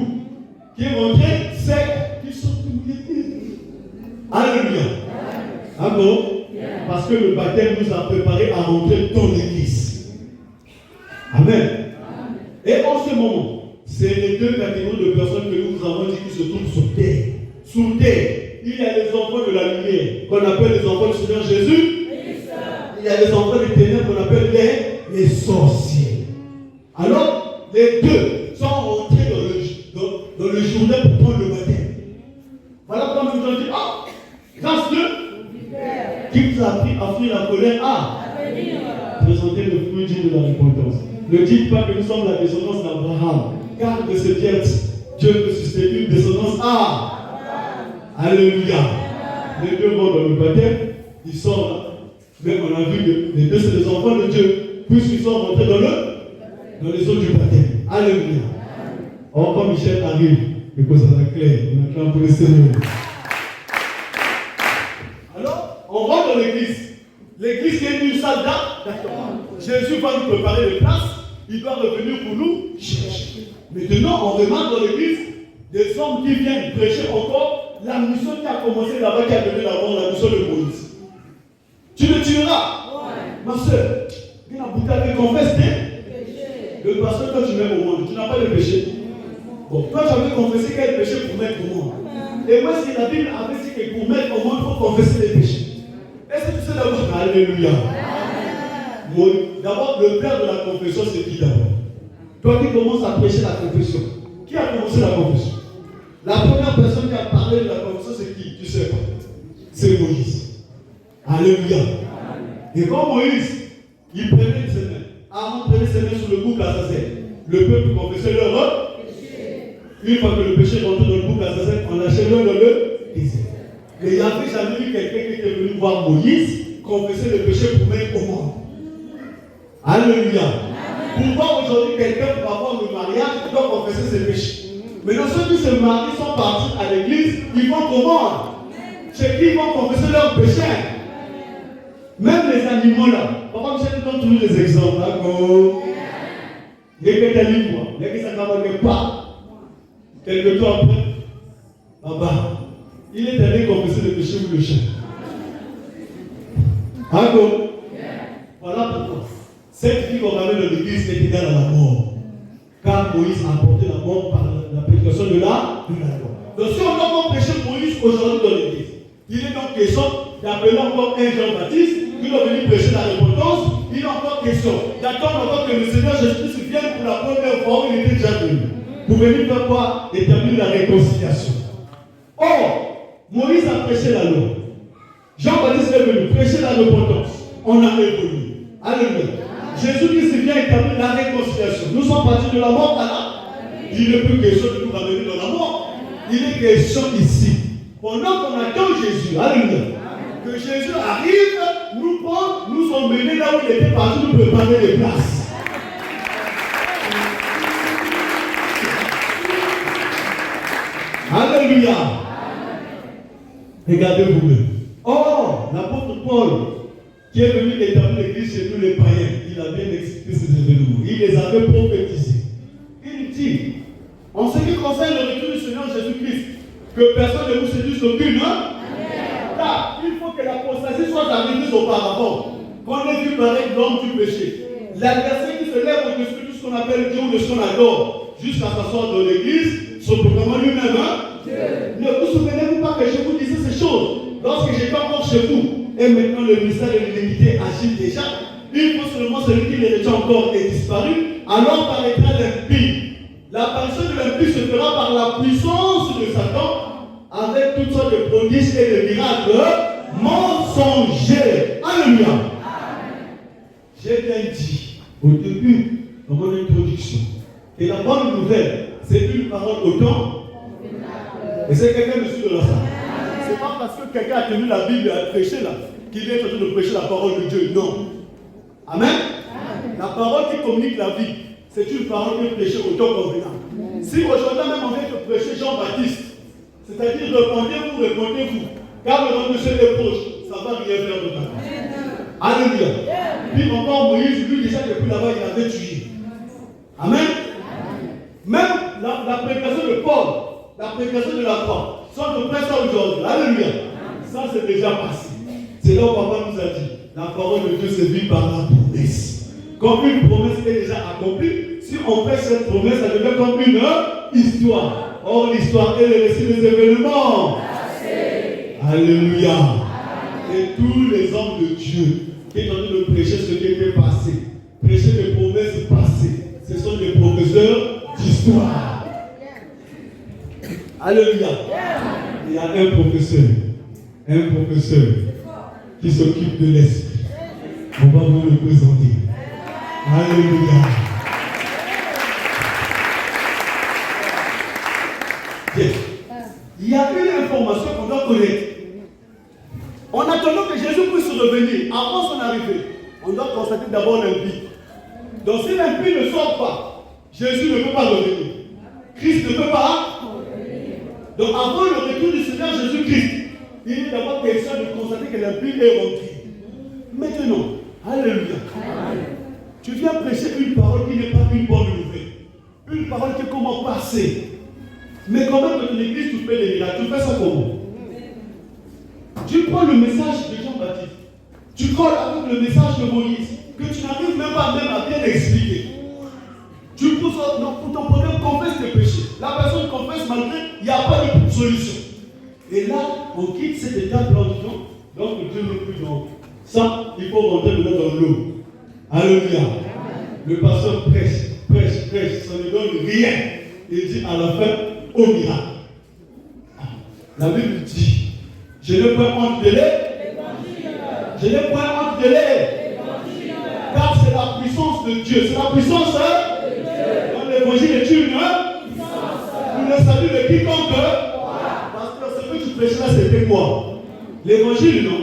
qui est rentré sec, qui sort tout mouillé. Alléluia. Ah bon? Parce que le baptême nous a préparé à rentrer dans l'église. Amen. Et en ce moment, c'est les deux catégories de personnes que nous avons dit qui se trouvent sur terre. Sous terre, il y a les enfants de la lumière, qu'on appelle les enfants du Seigneur Jésus. Il y a les enfants des ténèbres, qu'on appelle les sorciers. Alors, les deux sont rentrés dans le journée pour prendre le baptême. Voilà pourquoi nous avons dit, grâce de qui vous a appris à fuir la colère, présenter le fruit digne de la repentance. Ne dites pas que nous sommes la descendance d'Abraham, car de cette pierre, Dieu peut susciter une descendance. Alléluia. Les deux vont dans le baptême, ils sortent là. Mais on a vu que les deux c'est des enfants de Dieu, puisqu'ils sont rentrés dans les eaux du baptême. Alléluia. Or, quand Michel arrive, et que ça va clair, on acclame pour le Seigneur. Alors, on rentre dans l'église. L'église qui est une salle d'accord. Jésus va nous préparer des places. Il doit revenir pour nous chercher. Maintenant, on remarque dans l'église des hommes qui viennent prêcher encore la mission qui a commencé là-bas, qui a donné d'abord la mission de Moïse. Tu le tueras. Ma soeur, il a bouté avec confesse. Le pasteur, quand tu mets au monde, tu n'as pas de péché. Bon, toi, tu avais confessé quel péché pour mettre au monde. Et moi, si la Bible avait dit que pour mettre au monde, il faut confesser les péchés. Est-ce que tu sais d'abord? Alléluia. D'abord, le père de la confession, c'est qui d'abord? Toi qui commences à prêcher la confession. Qui a commencé la confession? La première personne qui a parlé de la confession, c'est qui? Tu sais pas. C'est Moïse. Alléluia. Et quand Moïse, il prenait ses mains, Aaron prenait ses mains sur le bouc à Zazen, le peuple confessait leur péché. Une fois que le péché rentrait dans le bouc à Zazen, on lâchait leur le désert. Mais il n'y avait jamais eu quelqu'un qui était venu voir Moïse confesser le péché pour mettre au monde. Alléluia. Pour voir aujourd'hui quelqu'un pour avoir le mariage, il doit confesser ses péchés. Maintenant, ceux qui se marient sont partis à l'église, ils vont comment? Ceux qui vont confesser leurs péchés. Même les animaux là. Papa Michel nous donne toujours des exemples. Il y a quelqu'un qui voit, il y a quelqu'un qui ne pas. Quelque temps après, Baba, il est allé confesser le péché ou le chien. Voilà pourquoi. Cette vie qu'on ramène dans l'église est égale à la mort. Car Moïse a apporté la mort par la prédication de la loi. Donc si on doit prêcher Moïse aujourd'hui dans l'église, il est donc question d'appeler encore un Jean-Baptiste qui doit venir prêcher la repentance. Il est encore question d'attendre encore que le Seigneur Jésus-Christ vienne pour la première fois. Il était déjà venu. Pour venir faire quoi? Établir la réconciliation. Or, Moïse a prêché la loi. Jean-Baptiste est venu prêcher la repentance. On a évolué. Alléluia. Jésus-Christ vient établir la réconciliation. Nous sommes partis de la mort à la. Il n'est plus question de nous ramener dans la mort. Il est question ici. Pendant qu'on attend Jésus, alléluia, que Jésus arrive, nous prend, nous emmener là où il était parti, nous préparer les places. Alléluia. Regardez vous-même. Or, l'apôtre Paul, qui est venu établir l'église chez nous les païens, il a bien expliqué ces événements. Il les avait prophétisés. Il dit, en ce qui concerne le retour du Seigneur Jésus-Christ, que personne ne vous séduise aucune. Car il faut que l'apostasie soit arrivée auparavant. Qu'on ait vu paraître l'homme du péché. L'adversaire qui se lève au-dessus de tout ce qu'on appelle Dieu ou de ce qu'on adore, jusqu'à s'asseoir dans l'église, se proclamant lui-même. Ne vous souvenez-vous pas que je vous disais ces choses lorsque j'étais encore chez vous, et maintenant le mystère de l'iniquité agit déjà. Il faut seulement celui qui les retient encore est disparu, alors paraîtra l'impie. L'apparition de l'impie se fera par la puissance de Satan, avec toutes sortes de prodiges et de miracles mensongers. Alléluia. J'ai bien dit au début, dans mon introduction, que la bonne nouvelle, c'est une parole au temps. Et c'est quelqu'un dessus de la salle. C'est pas parce que quelqu'un a tenu la Bible et a prêché là, qu'il est en train de prêcher la parole de Dieu. Non. Amen. La parole qui communique la vie, c'est une parole qui est prêchée au temps convenable. Si aujourd'hui même on vient de prêcher Jean-Baptiste, c'est-à-dire répondez-vous, car le nom de Dieu est proche, ça ne va rien faire de ta vie. Alléluia. Puis encore Moïse, lui déjà depuis là-bas, il avait tué. Amen. Même la prédication de Paul, la prédication de la croix, sont de près ça aujourd'hui. Alléluia. Ça c'est déjà passé. C'est là où papa nous a dit, la parole de Dieu se vit par la promesse. Comme une promesse est déjà accomplie, si on fait cette promesse, ça devient comme une histoire. Or l'histoire est le récit des événements. Alléluia. Et tous les hommes de Dieu qui sont en train de prêcher ce qui était passé, prêcher des promesses passées, ce sont des professeurs d'histoire. Alléluia. Il y a un professeur qui s'occupe de l'esprit. On va vous le présenter. Alléluia. Bien. Il y a une information qu'on doit connaître. En attendant que Jésus puisse revenir, avant son arrivée, on doit constater d'abord l'impie. Donc si l'impie ne sort pas, Jésus ne peut pas revenir. Christ ne peut pas revenir. Donc avant le retour du Seigneur Jésus-Christ, il est d'abord question de constater que l'impie est rentré. Maintenant, alléluia. Tu viens prêcher une parole qui n'est pas une bonne nouvelle. Une parole qui est comment passer. Mais comment dans ton église tu fais des miracles? Tu fais ça comment? Tu prends le message de Jean-Baptiste, tu colles avec le message de Moïse, que tu n'arrives même pas même à bien expliquer. Tu pousses pour ton problème, confesse tes péchés. La personne confesse malgré, il n'y a pas de solution. Et là, on quitte cette étape-là en disant, donc Dieu n'est plus dans ça, il faut rentrer maintenant dans l'eau. Alléluia. Le pasteur prêche, ça ne donne rien. Il dit à la fin, au miracle. La Bible dit, je n'ai point honte de Je n'ai point honte de car c'est la puissance de Dieu. C'est la puissance de Dieu. Dans l'évangile est une puissance. Nous le salut de quiconque. Parce que ce que tu prêches là, c'était quoi? L'évangile, non?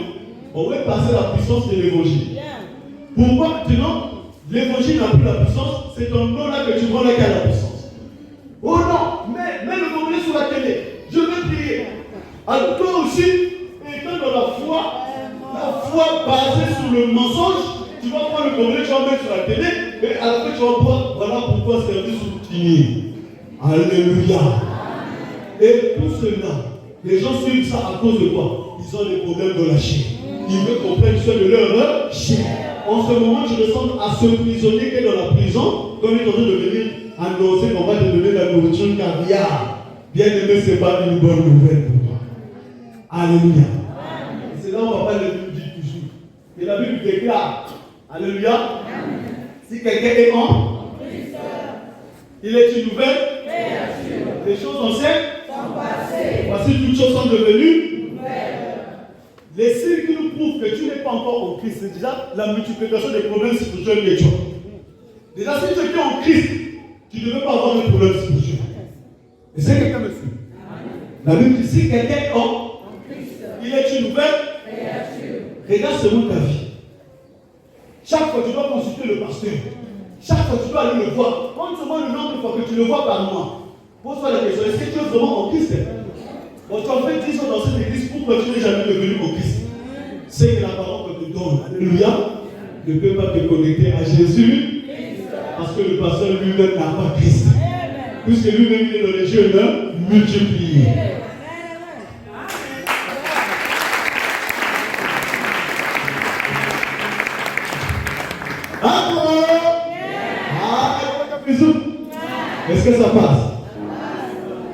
On va passer la puissance de l'évangile. Pourquoi maintenant l'évangile n'a plus la puissance? C'est ton nom là que tu vois là qui a la puissance. Oh non, mais le moment sur la télé, je vais prier. Alors toi aussi, étant dans la foi basée sur le mensonge, tu vas prendre le congrès, tu vas mettre sur la télé, et à la fin tu vas voir, voilà pourquoi servir soutenu. Alléluia. Et tout cela, les gens suivent ça à cause de quoi? Ils ont des problèmes de la chair. Ils veulent qu'on prenne soin de leur chair. En ce moment, tu ressembles à ce prisonnier qui est dans la prison, comme il est en train de venir annoncer qu'on va te donner la nourriture caviar. Bien aimé, ce n'est pas une bonne nouvelle pour toi. Alléluia. C'est là où papa le dit toujours. Et la Bible déclare, alléluia. Amen. Si quelqu'un est en Christ, il est une nouvelle créature. Les choses anciennes sont passées. Voici toutes choses sont devenues nouvelles. Les signes qui nous prouvent que tu n'es pas encore en Christ, c'est déjà la multiplication des problèmes spirituels que tu as. Déjà, si tu es en Christ, tu ne veux pas avoir de problèmes spirituels. Et c'est quelqu'un me suit. La Bible dit si quelqu'un est en il est une nouvelle créature. Regarde selon ta vie. Chaque fois tu dois consulter le pasteur. Chaque fois tu dois aller le voir. Compte seulement le nombre de fois que tu le vois par mois. Pose-toi la question, est-ce que tu es vraiment en Christ? Bon, tu as fait 10 ans dans cette église, pourquoi tu n'es jamais devenu au Christ? C'est que la parole que te donne, alléluia, ne peut pas te connecter à Jésus, parce que le pasteur lui-même n'a pas Christ. Puisque lui-même il est dans les jeunes multipliés. Est-ce que ça passe?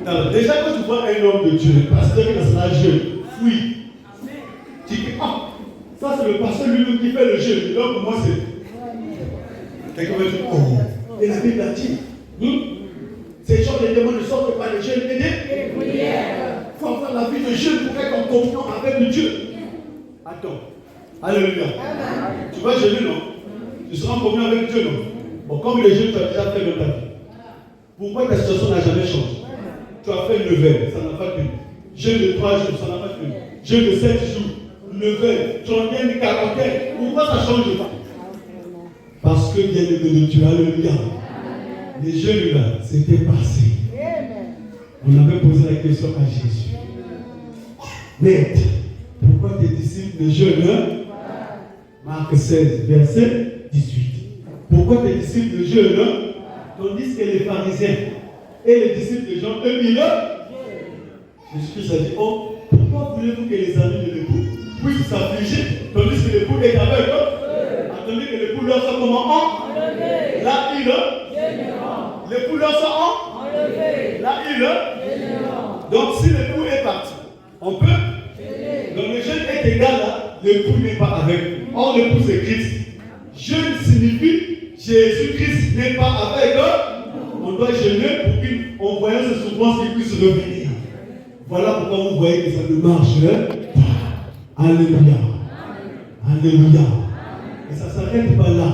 Alors, déjà quand tu vois un homme de Dieu, le pasteur qui sera jeune, oui. Tu dis, ah, ça c'est le pasteur lui-même qui fait le jeûne. Donc pour moi c'est. Quelqu'un va dire, oh, et la Bible a dit, ces gens les démons ne sortent pas les jeûnes et des prières. Il faut avoir la vie de jeûne pour être en communion avec le Dieu. Attends. Alléluia. Tu vas jeûner, non? Tu seras en communion avec Dieu, non? Bon, comme les jeûnes, tu as déjà fait dans ta vie. Pourquoi ta situation n'a jamais changé? Tu as fait le lever, ça n'a pas tenu. Jeûne de 3 jours, ça n'a pas tenu. Jeûne de 7 jours, lever, 30e, 40e. Pourquoi ça ne change pas? Parce que bien aimé de Dieu, alléluia. Les jeûnes là, c'était passé. On avait posé la question à Jésus. Maître, pourquoi tes disciples ne jeûnent? Marc 16, verset 18. Pourquoi tes disciples ne jeûnent? Tandis que les pharisiens et les disciples de Jean, eux, ils Jésus-Christ a dit, oh, pourquoi voulez-vous que les amis de l'époux puissent s'affliger, tandis que l'époux est avec eux? Attendez que l'époux leur soit comment? Enlevé. Là, l'époux leur soit enlevé. Là, donc, si l'époux est parti, on peut? Donc, le jeûne est égal là, l'époux n'est pas avec nous. Or, l'époux c'est Christ. Jeûne signifie Jésus-Christ n'est pas avec eux. On doit jeûner pour qu'en voyant ses souffrances, qu'il puisse revenir. Voilà pourquoi vous voyez que ça ne marche pas. Alléluia. Alléluia. Et ça ne s'arrête pas là.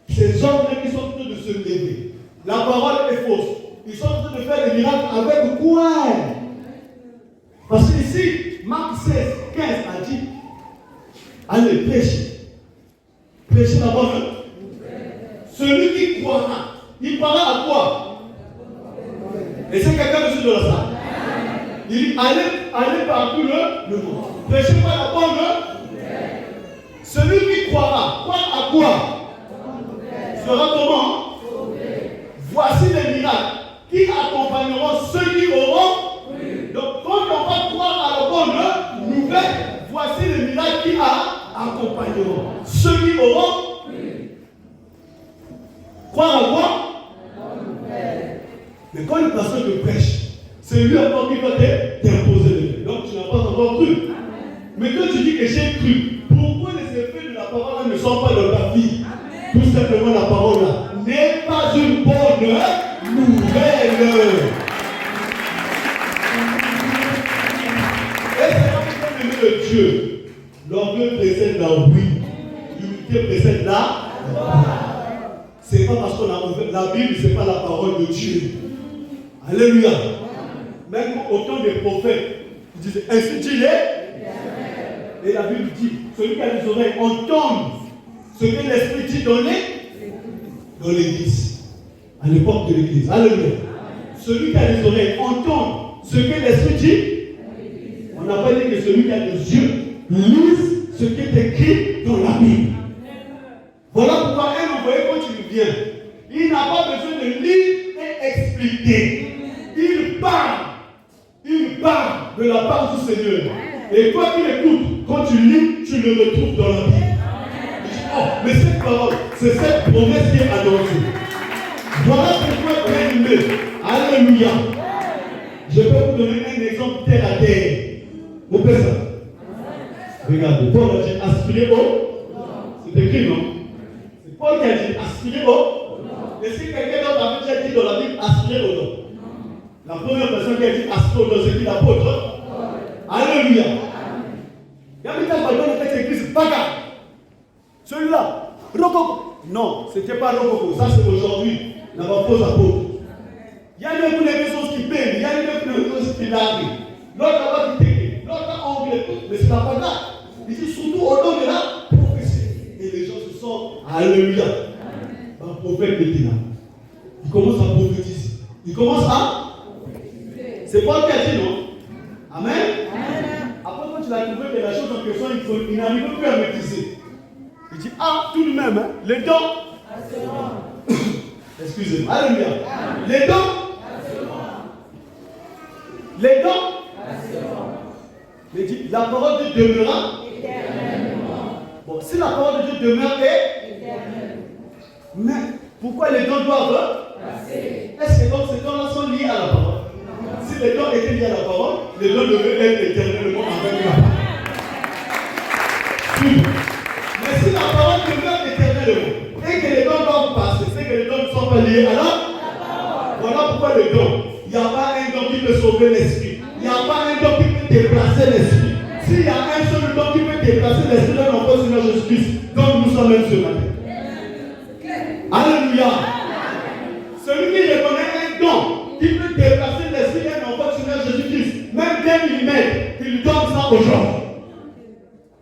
Ces hommes-là qui sont en train de se lever, la parole est fausse. Ils sont en train de faire des miracles avec quoi? Parce qu'ici, Marc 16, 15 a dit, allez, prêchez. Prêchez la bonne. Celui qui croira, il croira à quoi? Et c'est quelqu'un de la salle. Il dit, allez partout le monde. Prêchez pas la bonne. Celui qui croira, croire à quoi? Sera comment? Voici les miracles qui accompagneront ceux qui auront. Donc, quand on va croire à la bonne nouvelle, voici les miracles qui accompagneront ceux qui auront. Croire à quoi? Mais quand le pasteur te prêche, c'est lui encore qui va t'imposer le fait. Donc tu n'as pas encore cru. Mais quand tu dis que j'ai cru, pourquoi les effets de la parole ne sont pas dans ta vie? Tout simplement la parole là n'est pas une bonne nouvelle. Et c'est là que vous aimez le Dieu. L'orgueil précède la oui. L'humilité précède la gloire. C'est pas parce qu'on a ouvert la Bible, c'est pas la parole de Dieu. Alléluia. Même au temps des prophètes, ils disaient ainsi dit les. Et la Bible dit, celui qui a les oreilles entende ce que l'Esprit dit dans l'église. À l'époque de l'église. Alléluia. Celui qui a les oreilles entend ce que l'Esprit dit. On n'a pas dit que celui qui a les yeux lise ce qui est écrit dans la Bible. Voilà pourquoi un envoyé, quand tu viens, il n'a pas besoin de lire et expliquer. Il parle de la part du Seigneur. Et toi qui l'écoutes, quand tu lis, tu le retrouves dans la Bible. Oh, mais cette parole, c'est cette promesse qui est annoncée. Voilà pourquoi, bien aimé, alléluia. Je peux vous donner un exemple terre à terre. Vous pouvez ça? Regardez, Paul a dit aspirer au. C'est écrit, non? C'est Paul qui a dit aspirer au. Est-ce que quelqu'un d'autre avait déjà dit dans la Bible aspirer au nom? La première personne qui a dit aspirer au nom, c'est qui? L'apôtre? Alléluia. Il y a un temps dans le texte écrit, c'est Baga. Celui-là, Rococo. Non, ce n'était pas Rococo, ça c'est aujourd'hui. La fausse apôtre. Il y a une chose qui peine, il y a une chose qui largue. L'autre va quitter, l'autre anglais, mais c'est la Baga. Il dit surtout au nom de la prophétie. Et les gens se sont, alléluia. Un prophète était là. Il commence à prophétiser. Il commence à C'est Paul qui a dit, non? Amen. Après, quand tu as trouvé que la chose en question, il n'arrive plus à maîtriser. Il dit, ah, tout de même, hein, les dents. Excusez-moi. Alléluia. Les dents. Les dents. Il dit, la parole de Dieu demeurera éternellement. Bon, si la parole de Dieu demeure éternellement. Mais pourquoi les dents doivent passer? Est-ce que donc ces dents-là sont liés à la parole? Si les dents étaient liés à la parole, les dents devaient être éternellement avec la parole. Mais si la parole demeure éternellement et que les dents doivent passer, c'est que les dents ne sont pas liées à la parole. Voilà pourquoi les dents. Il n'y a pas un don qui peut sauver l'esprit. Il n'y a pas un don qui peut déplacer l'esprit. S'il y a un seul don qui peut déplacer l'esprit d'un enfant Seigneur Jésus-Christ, donc nous sommes même ce matin. Alléluia. Celui qui reconnaît un don qui peut déplacer l'esprit d'un enfant Seigneur Jésus-Christ, même d'un millimètre, il donne ça aux gens.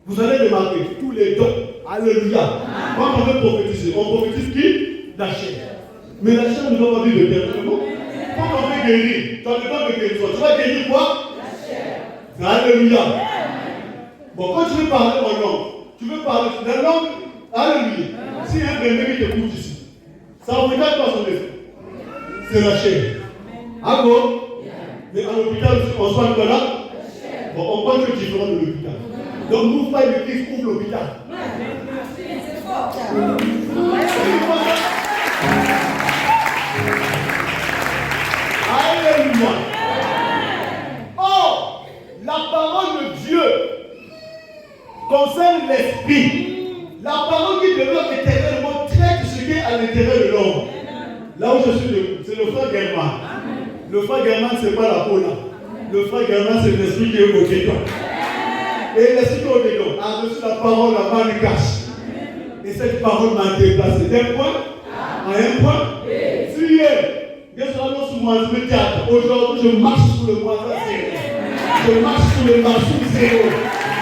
Vous allez remarquer tous les dons. Alléluia. Quand on veut prophétiser, on prophétise qui? La chair. Mais la chair ne doit pas dire le terme. Quand on veut guérir, tu as le temps de guérir. Tu vas guérir quoi? La chair. Alléluia. Bon, quand tu veux parler en langue, tu veux parler la langue. Alléluia. Si un bébé qui te couche ici, ça ne regarde pas son esprit. C'est la chair. Ah bon? Mais à l'hôpital, on soigne quoi là? Bon, on voit que c'est différent de l'hôpital. Donc, nous, pas de Christ ouvre l'hôpital. C'est fort. Alléluia. Or, la parole de Dieu concerne l'esprit. La parole qui demeure éternellement traite ce qui est à l'intérieur de l'homme. Là où je suis, c'est le frère Germain. Le frère Germain, ce n'est pas la peau là. Le frère Germain, c'est l'esprit qui est au dedans. Et l'esprit qui est au dedans a reçu la parole à main de cache. Et cette parole m'a déplacé d'un point à un point. Si aujourd'hui, je marche sous le voisin zéro. Je marche sous le marchou zéro.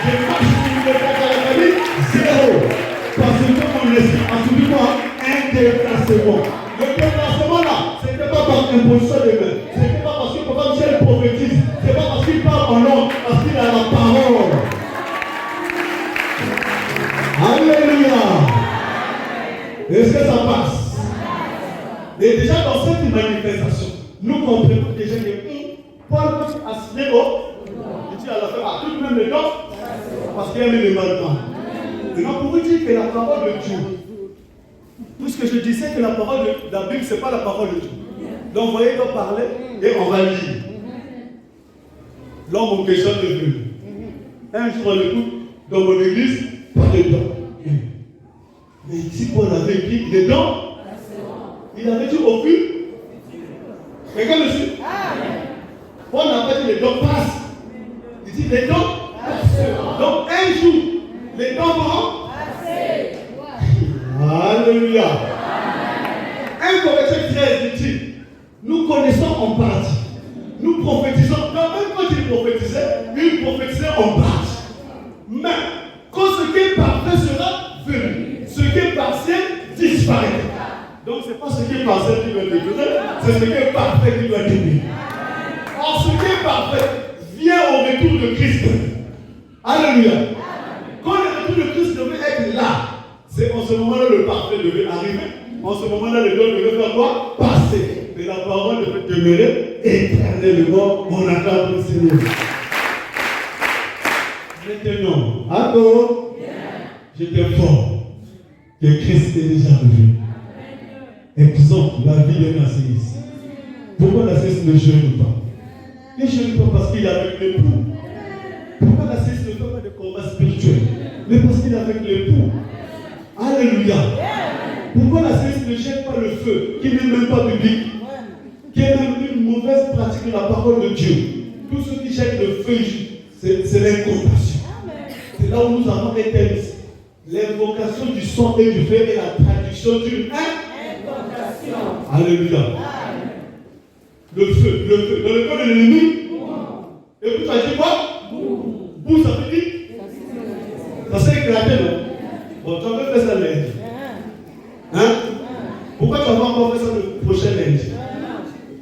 Je marche sous le cacalamani zéro. Parce que mon esprit a subi moi un déplacement. Le déplacement là, ce n'était pas par imposition de main. Ce n'était pas parce que Papa Michel prophétise. Ce n'est pas parce qu'il parle en langue, parce qu'il a la parole. Alléluia. Est-ce que ça passe? Et déjà dans cette manifestation, nous comprenons déjà que Paul a signé il dit à la fin, à tout de même les dents, parce qu'il y a mis les mandements. Maintenant, pour vous dire que la parole de Dieu, puisque je disais que la parole de la Bible, ce n'est pas la parole de Dieu. Donc, vous voyez, on va parler et on va lire. L'homme en question de Dieu. Un jour, on écoute dans mon église, pas de dents. Mais ici, Paul avait écrit les dents. Il avait dit au cul. Quelqu'un me suit? Paul n'a pas dit les dents passent. Il dit les dents passeront. Donc, un jour, les dents vont passer. Alléluia. 1 Corinthiens 13 dit, nous connaissons en partie. Nous prophétisons. Donc, même quand il prophétisait en partie. Mais, quand ce qui est parfait sera venu, ce qui est partiel disparaîtra. Donc, ce n'est pas ce qui est partiel qui doit demeurer, c'est ce qui est parfait qui doit demeurer. Or, ce qui est parfait vient au retour de Christ. Alléluia. Quand le retour de Christ devait être là, c'est en ce moment-là le parfait devait arriver. En ce moment-là, le don devait faire quoi? Passer. Mais la parole devait demeurer éternellement. On acclame le Seigneur. Maintenant, allô, je t'informe que Christ est déjà revenu. Exemple, la vie de Narcisse. Pourquoi Narcisse ne jeûne pas? Il ne jeûne pas parce qu'il est avec l'époux. Pourquoi Narcisse ne fait pas de combat spirituel? Mais parce qu'il est avec l'époux. Alléluia. Pourquoi Narcisse ne jette pas le feu, qui n'est même pas biblique, qui est même une mauvaise pratique de la parole de Dieu? Tout ce qui jette le feu, c'est l'incantation. C'est là où nous avons un thème. L'invocation du sang et du feu est la traduction d'une incantation. Alléluia. Le feu. Dans le corps de l'ennemi. Et puis tu as dit quoi? Bou, ça veut dire? Ça s'est éclaté, non? Bon, tu as même fait ça lundi. Hein? Pourquoi tu n'as pas encore fait ça le prochain lundi?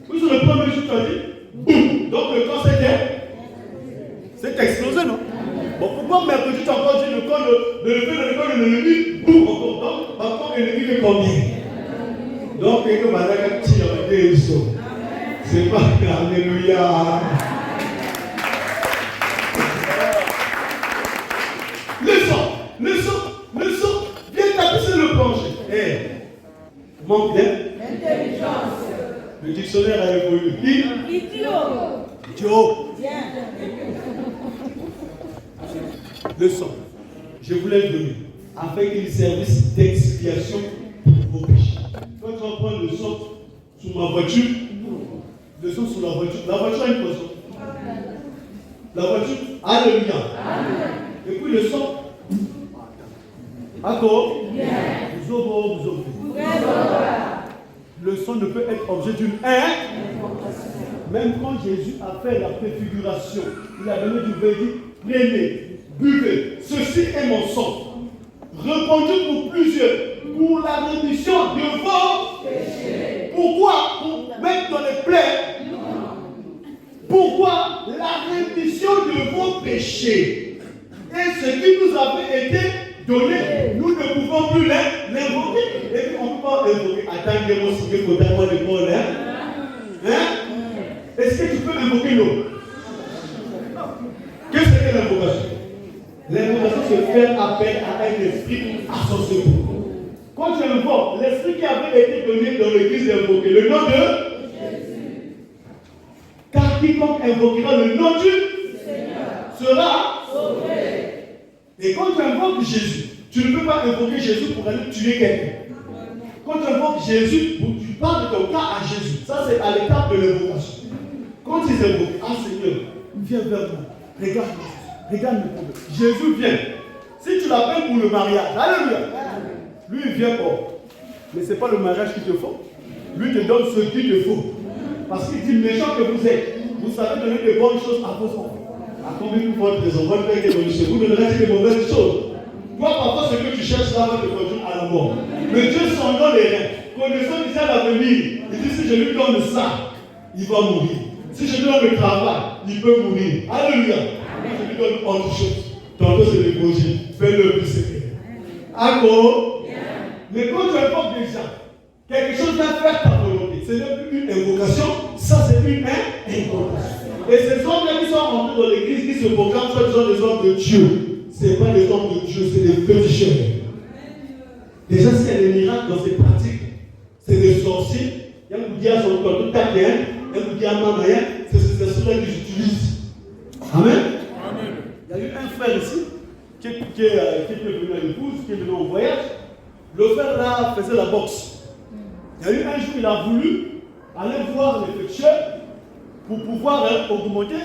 Oui, sur le premier jour, tu as dit boum. Donc le C'est explosé, non? Bon, pourquoi mercredi tu as encore dit le corps de lever le corps de l'ennemi? Boum, encore. Donc, encore l'ennemi est combien? Donc, il y a que madame qui tire avec des sauts. C'est pas alléluia. Le sang, viens tapisser le plancher. Manque d'intelligence. Le dictionnaire a évolué. Idiot. Le sang. Je voulais le donner afin qu'il service d'expiation pour vos péchés. Quand tu vas prendre le sang sur ma voiture, le sang sur la voiture a une poisson. La voiture, alléluia. Et puis le sang, d'accord? Le sang ne peut être objet d'une même quand Jésus a fait la préfiguration, il a donné du verdict, prenez, buvez, ceci est mon sang, répandu pour plusieurs, pour la rémission de vos péchés. Pourquoi? Pour mettre dans les plaies. Pourquoi? La rémission de vos péchés. Et ce qui nous avait été donné, nous ne pouvons plus l'invoquer. Et puis on ne peut pas invoquer. Attendez, moi, si vous avez moi de bon, est-ce que tu peux invoquer l'eau? Qu'est-ce que c'est l'invocation? L'invocation, c'est faire appel à un esprit à son secours. Quand tu invoques, l'esprit qui avait été donné dans l'église d'invoquer, le nom de Jésus. Car quiconque invoquera le nom du Seigneur sera sauvé. Et quand tu invoques Jésus, tu ne peux pas invoquer Jésus pour aller tuer quelqu'un. Quand tu invoques Jésus, tu parles de ton cas à Jésus. Ça, c'est à l'étape de l'invocation. Quand ils invoquent, ah Seigneur, viens vers moi. Regarde mes problèmes. Jésus vient. Si tu l'appelles pour le mariage, alléluia. Lui, il vient pour. Mais ce n'est pas le mariage qu'il te faut. Lui te donne ce qu'il te faut. Parce qu'il dit, méchant que vous êtes, vous savez donner de bonnes choses à vos enfants. À combien vous votre des enfants, vous donnerez des mauvaises choses. Toi, parfois, ce que tu cherches là va te conduire à la mort. Mais Dieu sondant les reins, connaissant déjà l'avenir, il dit, si je lui donne ça, il va mourir. Si je lui donne le travail, il peut mourir. Alléluia. Je lui donne autre chose. Tantôt c'est le projet. Fais-le plus secret. D'accord. Mais quand tu invoques déjà, quelque chose va faire ta volonté. Ce n'est plus une invocation, ça c'est une invocation. Et ces hommes-là qui sont entrés dans l'église, qui se proclament, ce sont des hommes de Dieu. Ce n'est pas des hommes de Dieu, c'est des féticheurs. Déjà, s'il y a des miracles dans ces pratiques, c'est des sorciers. Il y a un bouddha sur le corps, tout à fait. Un bouddha mamaya, c'est ces esprits-là qu'ils utilisent. Amen. Il y a eu un frère ici qui est venu à l'épouse, qui est venu en voyage. Le frère là faisait la boxe. Il y a eu un jour, il a voulu aller voir les féticheurs pour pouvoir augmenter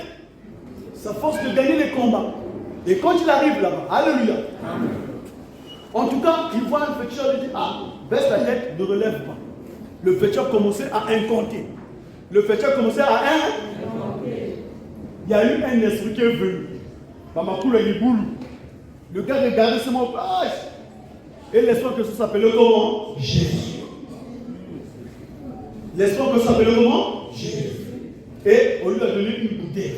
sa force de gagner les combats. Et quand il arrive là-bas, alléluia. En tout cas, il voit un féticheur, il dit, ah, baisse la tête, ne relève pas. Le féticheur commençait à incanter. Le féticheur commençait à incanter. Il y a eu un esprit qui est venu. Le gars regardait sur mon page. Et l'esprit que ça s'appelait comment? Jésus. L'esprit que ça s'appelait comment? Jésus. Et on lui a donné une bouteille.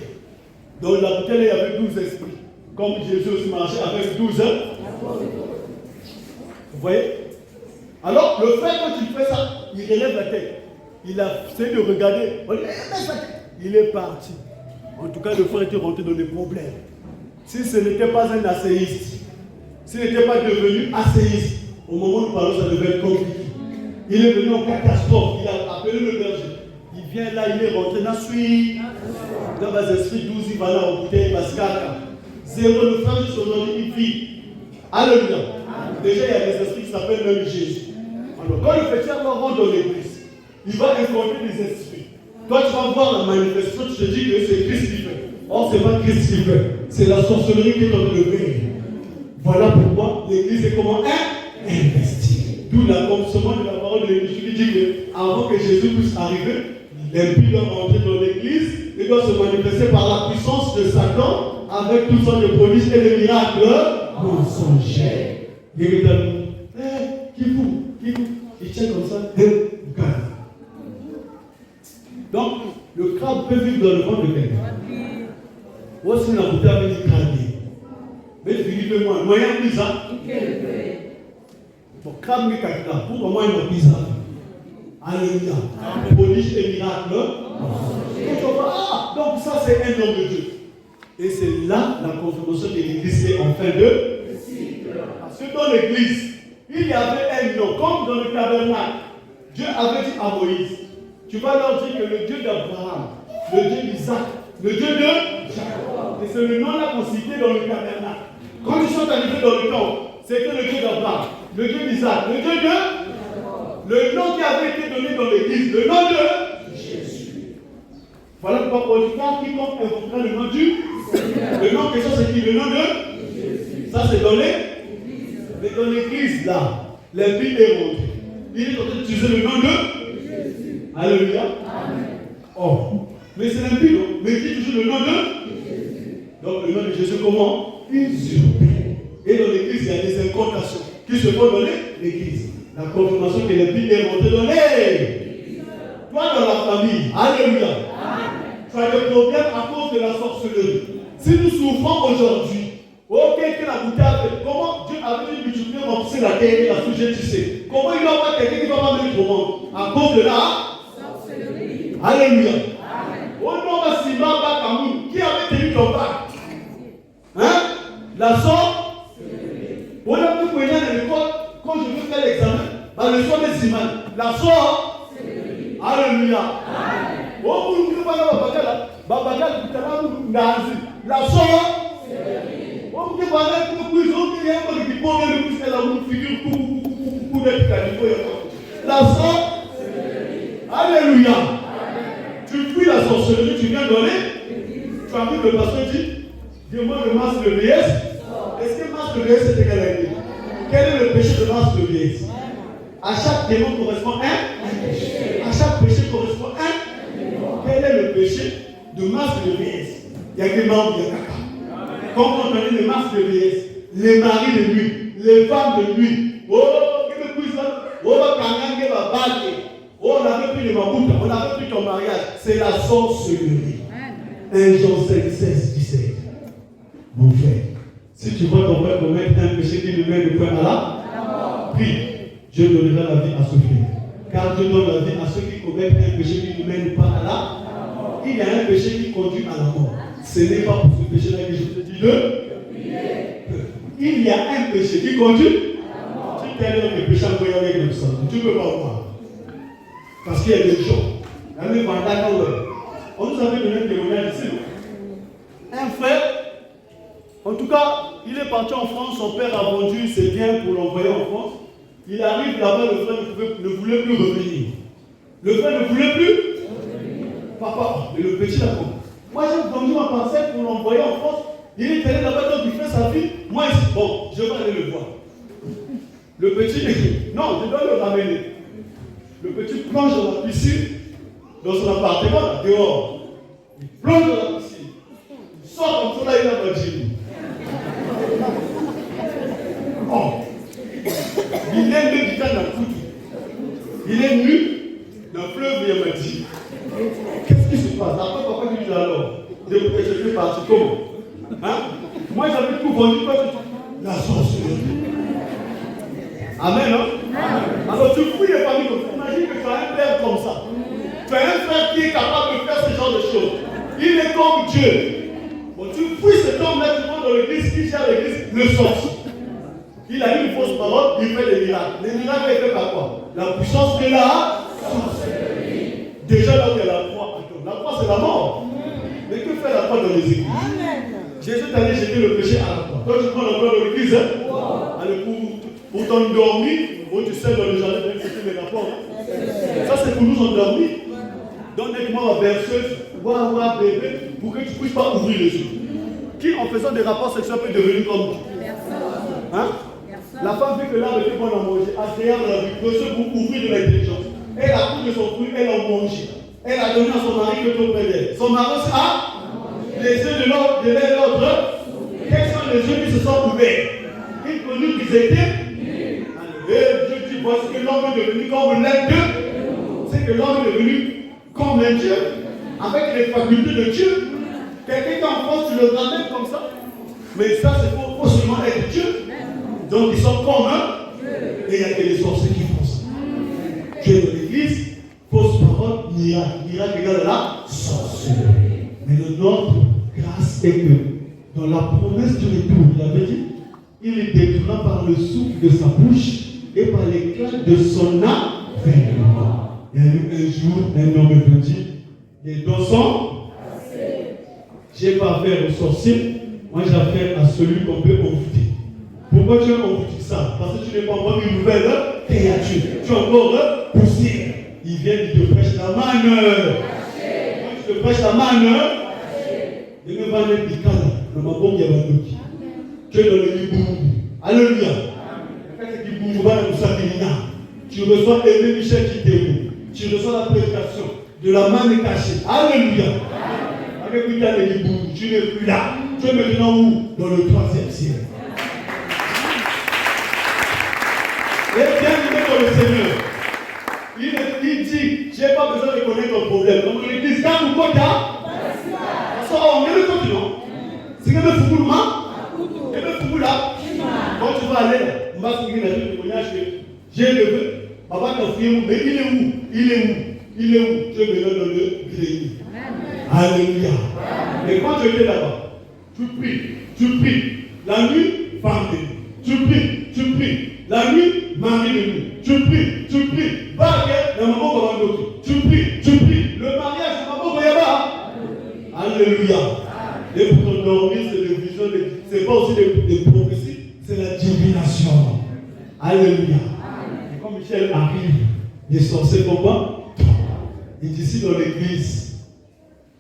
Dans la bouteille, il y avait 12 esprits. Comme Jésus aussi marchait avec 12 ans. Vous voyez? Alors, le frère, quand il fait ça, il relève la tête. Il a essayé de regarder. Il est parti. En tout cas, le frère était rentré dans les problèmes. Si ce n'était pas un asséiste, s'il n'était pas devenu asséiste, au moment où nous parlons, ça devait être compliqué. Il est venu en catastrophe. Il a appelé le berger. Il vient là, il est rentré. Nasui. Dans les esprits 12, il va là en bouteille, Pascal. Zéro, le frère juste aujourd'hui, il vit. Alléluia. Déjà, il y a des esprits qui s'appellent même Jésus. Alors, quand le féticheur rentre dans l'église, il va incontrer des esprits. Toi, tu vas voir la manifestation, tu te dis que c'est Christ qui fait. Or, ce n'est pas Christ qui fait. C'est la sorcellerie qui est en train de faire. Voilà pourquoi l'église est comment investie. D'où l'accomplissement de la parole de l'église qui dit que avant que Jésus puisse arriver, l'impie doit rentrer dans l'église et doit se manifester par la puissance de Satan avec toutes sortes de prodiges et de miracles mensongers. Véritablement, qui vous, il tient comme ça, donc, le crabe peut vivre dans le ventre de quelqu'un. Voici la bouteille avec du crâne. Mais Philippe, moi, moyen pizza. Bon, crâne, mais quelqu'un. Pourquoi moi, il pizza? Alléluia. Police et miracle. Ah, donc ça, c'est un homme de Dieu. Et c'est là la confirmation de l'église est en fin de cycle. Parce que dans l'église, il y avait un nom, comme dans le tabernacle. Dieu avait dit à Moïse, tu vas leur dire que le Dieu d'Abraham, le Dieu d'Isaac, le Dieu de Jacob. Et c'est le nom-là qu'on citait dans le tabernacle. Quand ils sont arrivés dans le temple, c'était le Dieu d'Abraham, le Dieu d'Isaac, le Dieu de Jacob. Le nom qui avait été donné dans l'église, le nom de Jésus. Voilà pourquoi Paul dit, car quiconque invoquera le nom du Seigneur. Le nom que ça c'est qui? Le nom de Jésus. Ça c'est donné. Mais dans l'église là, l'Esprit est monté. Il est en train d'utiliser le nom de Jésus. Alléluia. Amen. Oh, mais c'est l'impie, non? Mais il dit toujours le nom de Jésus. Donc le nom de Jésus, comment? Usurpé. Et dans l'église, il y a des incantations qui se font dans l'église. La confirmation que l'impie est monté dans l'église. Toi dans la famille, alléluia. Amen. Tu as des problèmes à cause de la sorcellerie. Si nous souffrons aujourd'hui, ok, que la bouteille, comment Dieu avait dit multiplier, remplacer la terre et la souiller, tu sais. Comment il va avoir quelqu'un qui va pas mettre au monde? À cause de la sorcellerie. Alléluia. Au nom de Simba Bakamoun, qui avait tenu ton bac? Hein? La sorcellerie. On a pu connaître à l'école, quand je veux faire l'examen, le soir de Simba, la sorcellerie. Alléluia. Oh, vous ne pouvez pas la bagarre, la sorcellerie. On peut parler pour que vous ayez un peu de bon et de la figure pour être qualifié. La sorcellerie. Alléluia. Tu fuis la sorcellerie, tu viens donner. Tu as vu que le pasteur dit, dis-moi le masque de vieillesse. Est-ce que le masque de vieillesse est égal à lui? Quel est le péché de masque de vieillesse? À chaque démon correspond un péché. À chaque péché correspond un démon. Quel est le péché de masque de vieillesse? Il y a des membres, il y a caca. Comme on connaît les masques de vieillesse, les maris de nuit, les femmes de nuit. Oh, qu'est-ce que c'est ça? Oh, on avait pris le maboute, on avait pris ton mariage. C'est la sorcellerie. 1 Jean 5, 16, 17. Mon frère, si tu vois ton frère commettre un péché qui lui met le point à la prie. Dieu donnera la vie à ce frère. Car Dieu donne la vie à ceux qui commettent un péché qui ne mène pas à la mort. Il y a un péché qui conduit à la mort. Ce n'est pas pour ce péché-là que je te dis de prier. Il y a un péché qui conduit à la mort. Tu t'es le péché en voyant avec le sang. Tu ne peux pas voir. Parce qu'il y a des gens. On nous avait donné un témoignage ici. Un frère, en tout cas, il est parti en France. Son père a vendu ses biens pour l'envoyer en France. Il arrive là-bas, le frère ne voulait plus revenir. Le frère ne voulait plus revenir. Papa, mais le petit là, moi j'ai vendu ma parcelle pour l'envoyer en France. Il est allé là-bas, donc il fait sa vie. Moi, bon, je vais aller le voir. Le petit, non, je dois le ramener. Le petit plonge dans la piscine, dans son appartement, dehors. Il plonge dans la piscine. Il sort comme ça, là, il a pas dit. Oh. Il est né du temps dans le foot. Il est nu dans le fleuve, il m'a dit. Qu'est-ce qui se passe? Après, papa dit alors, je fais partie comment? Hein? Moi, j'avais tout vendu, pas tout. La sorcellerie. Amen, non? Amen. Alors, tu fouilles les familles comme ça. Imagine que tu as un père comme ça. Tu as un frère qui est capable de faire ce genre de choses. Il est comme Dieu. Bon, tu fouilles cet homme-là, tu vois dans l'église, qui gère l'église, le sorcier. Il a eu une fausse parole, il fait des miracles. Les miracles, il fait par quoi? La puissance de la sorcellerie. Déjà là où il y a la croix, la croix c'est la mort. Mais que fait la croix dans les églises? Jésus est allé jeter le péché à la croix. Quand tu prends la croix dans l'église, pour t'endormir, tu sais dans le jardin, c'était les rapports. Ça c'est pour nous endormir. Donne-moi ma berceuse, ouah, bébé, pour que tu ne puisses pas ouvrir les yeux. Qui en faisant des rapports sexuels peut devenir comme toi? Hein? La femme vu que l'arbre était bon à manger, agréable à la vie, reçoit pour ouvrir de l'intelligence. Elle a pris de son fruit, elle a mangé. Elle a donné à son mari que tout près d'elle. Son mari a les yeux de l'autre. Quels sont les yeux qui se sont ouverts? Ils connurent qu'ils étaient. Et Dieu dit, voici que l'homme est devenu comme l'un d'eux. C'est que l'homme est devenu comme un Dieu, avec les facultés de Dieu. Que Quelqu'un qui est en France, tu le ramènes comme ça. Mais ça, c'est pour seulement être Dieu. Donc ils sont comme eux. Et il n'y a que les sorciers qui font ça. Dieu de l'église, fausse parole, miracle. Miracle égale à la sorcellerie. Mais notre grâce est que dans la promesse du retour, il avait dit, il est détruira par le souffle de sa bouche et par l'éclat de son avènement. Il y a eu un jour, un homme me dit, les dons sont. Je n'ai pas affaire aux sorciers, moi j'ai affaire à celui qu'on peut envoûter. Pourquoi tu as envoûté ça? Parce que tu n'es pas encore une nouvelle créature. Tu es encore poussière. Il vient, il te prêche la manne. Quand tu te prêches la manne, il me va mettre des cadres. Dans ma bombe, il y a un doute. Tu es dans le libou. Alléluia. Tu reçois Aimé Michel Kitero. Tu reçois la prédication de la manne cachée. Alléluia. Tu n'es plus là. Tu es maintenant où? Dans le 3e siècle. Et bien aimé dans le Seigneur. Il dit, je n'ai pas besoin de connaître ton problème. Donc l'église, quand vous comptez, on est le continent. C'est que le fou et le fou là. Quand tu vas aller là, on va se dire le témoignage que j'ai levé. Papa t'a fait où? Mais il est où? Il est où? Il est où? Dieu me donne le gré. Alléluia. Et quand tu étais là-bas, tu pries. La nuit, femme de nuit. Tu pries. La nuit, mari de nuit. Tu pries. Baguette, la maman va d'autres. Tu pries. Le mariage, la maman va y avoir. Alléluia. Et pour t'endormir, c'est des visions, c'est pas aussi des prophéties, c'est la divination. Alléluia. Et quand Michel arrive, il est censé comment? Il dit ici dans l'église.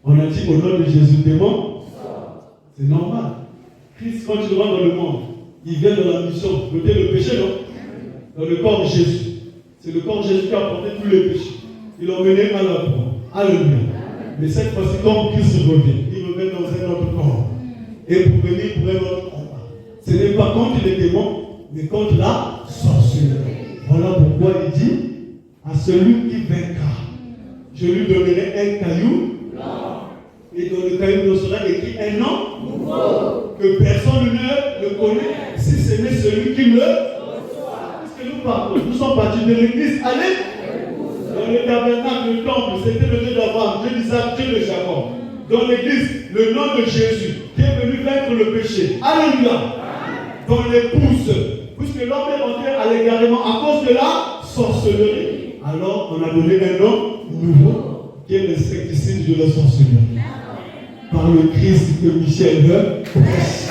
On a dit au nom de Jésus, démon, c'est normal. Christ, quand il rentre dans le monde, il vient dans la mission, ôter le péché, non? Dans le corps de Jésus. C'est le corps de Jésus qui a porté tous les péchés. Il l'a emmené à la croix. Alléluia. Mais cette fois-ci, comme Christ revient, il revient dans un autre corps. Et pour venir pour un autre combat. Ce n'est pas contre les démons, mais contre la sorcellerie. Voilà pourquoi il dit à celui qui vaincra, je lui donnerai un caillou. Et dans le cahier, il sera écrit un nom nouveau que personne ne le connaît, si ce n'est celui qui le reçoit. Puisque nous partons, nous sommes partis de l'église, allez, dans le tabernacle, le temple, c'était le Dieu d'Abraham, Dieu d'Isaac, Dieu de Jacob. Dans l'église, le nom de Jésus, qui est venu vaincre le péché. Alléluia. Dans l'épouse, puisque l'homme est rentré à l'égarement à cause de la sorcellerie, alors on a donné un nom nouveau, qui est l'insecticide de la sorcellerie. Par le Christ que Michel veut prêche.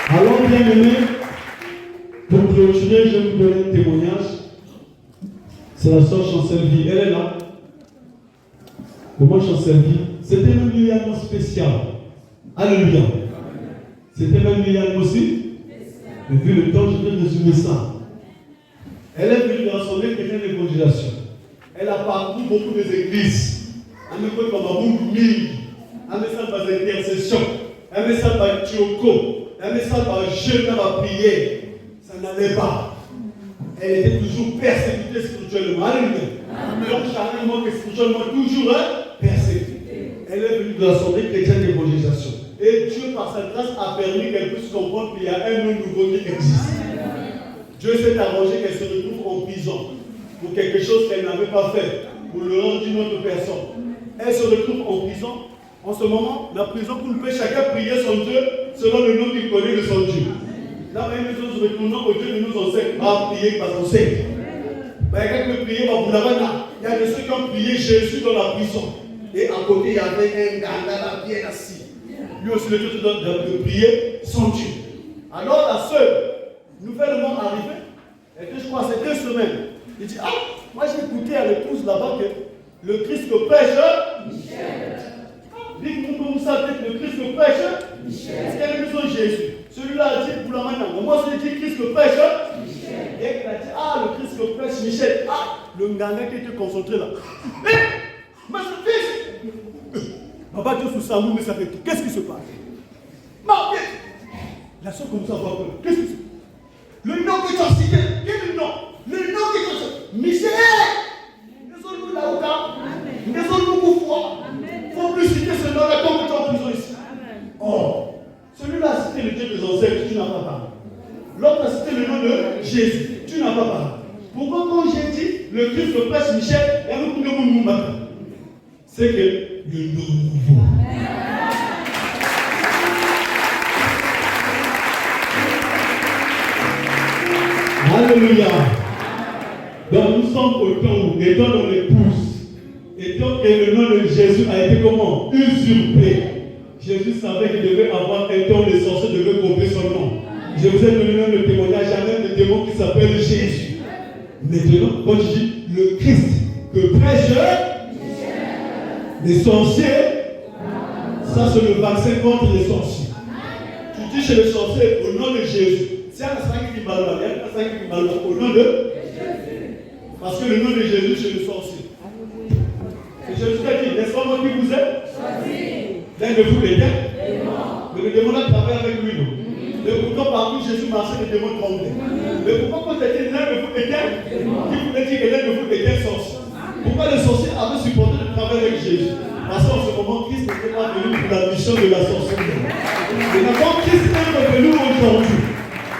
Alors, bien aimé, pour clôturer, je vais vous donner un témoignage. C'est la sœur Chancelvie. Elle est là. Comment Chancelvie? C'était même Liliane spécial. Alléluia. C'était même Liliane aussi. Et vu le temps, je vais résumer ça. Elle est venue dans son chrétien d'évangélisation. Elle a parcouru beaucoup d'églises. Elle me connaît comme un mille. Elle me sent par intercession. Elle me sent par tioko. Elle me sent par jeûne, par prière. Ça n'allait pas. Elle était toujours persécutée spirituellement. Alléluia. Donc, charnellement et spirituellement, toujours persécutée. Elle est venue dans son chrétien d'évangélisation. Et Dieu, par sa grâce, a permis qu'elle puisse comprendre qu'il y a un nom nouveau qui existe. Dieu s'est arrangé qu'elle se retrouve en prison pour quelque chose qu'elle n'avait pas fait, pour le rendre d'une autre personne. Elle se retrouve en prison. En ce moment, la prison pour le péché, chacun prier son Dieu selon le nom qu'il connaît de son Dieu. Là, nous nous retournons au Dieu de nous enseigne à prier par son Seigneur. Il y a quelqu'un qui priait par Boulabana. Il y a de ceux qui ont prié Jésus dans la prison. Et à côté, il y avait un gars bien assis. Lui aussi, le Dieu te donne de prier son Dieu. Alors, la sœur, nouvellement arrivé, et que je crois c'est 2 semaines, il dit, ah, moi j'ai écouté à l'épouse là-bas que le Christ que prêche Michel. Dites-nous que vous savez que le Christ que prêche Michel. Parce qu'elle a besoin de Jésus. Celui-là a dit pour la maintenant. Moi j'ai dit Christ que prêche Michel. Et il a dit, ah, le Christ que prêche Michel. Ah, le nganga qui était concentré là. Mais fils, papa Dieu sous sa main, mais ça fait tout. Qu'est-ce qui se passe? La soeur commence à avoir peur. Qu'est-ce qui se passe? Le nom que tu as cité, quel est le nom? Le nom que tu as cité, Michel. Ils ont beaucoup foi. Il ne faut plus citer ce nom-là comme tu es en prison ici. Oh, celui-là a cité le Dieu des ancêtres, tu n'as pas parlé. L'autre a cité le nom de Jésus, tu n'as pas parlé. Pourquoi quand j'ai dit le Christ, le prêtre Michel, et nous pouvons nous battre? C'est que le nouveau. Alléluia. Donc nous sommes au temps où, étant dans l'épouse, étant que le nom de Jésus a été comment? Usurpé. Jésus savait qu'il devait avoir un temps, les sorciers devaient couper son nom. Je vous ai donné le témoignage à même le démon qui s'appelle Jésus. Maintenant, quand je dis le Christ que prêche les sorciers, ça c'est le vaccin contre les sorciers. Tu dis chez les sorciers au nom de Jésus. C'est un sac qui parle, au nom de Jésus. Parce que le nom de Jésus chez les sorciers. Et Jésus a dit, n'est-ce pas moi qui vous êtes? L'un de vous était. Mais le démon a travaillé avec lui, non? Mais pourquoi parmi Jésus marchait, le démon tremblait? Mais pourquoi quand il dit l'un de vous était, il voulait dire que l'un de vous était sorcier? Pourquoi les sorciers avaient supporté de travailler avec Jésus? Parce qu'en ce moment, Christ n'était pas venu pour la mission de la sorcellerie. Et maintenant, Christ est revenu aujourd'hui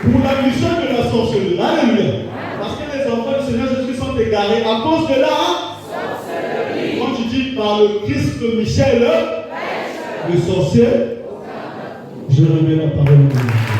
pour la mission de la sorcellerie. Alléluia. Parce que les enfants du Seigneur Jésus sont égarés à cause de la sorcellerie. Quand tu dis par le Christ de Michel, le sorcier, je remets la parole à Dieu.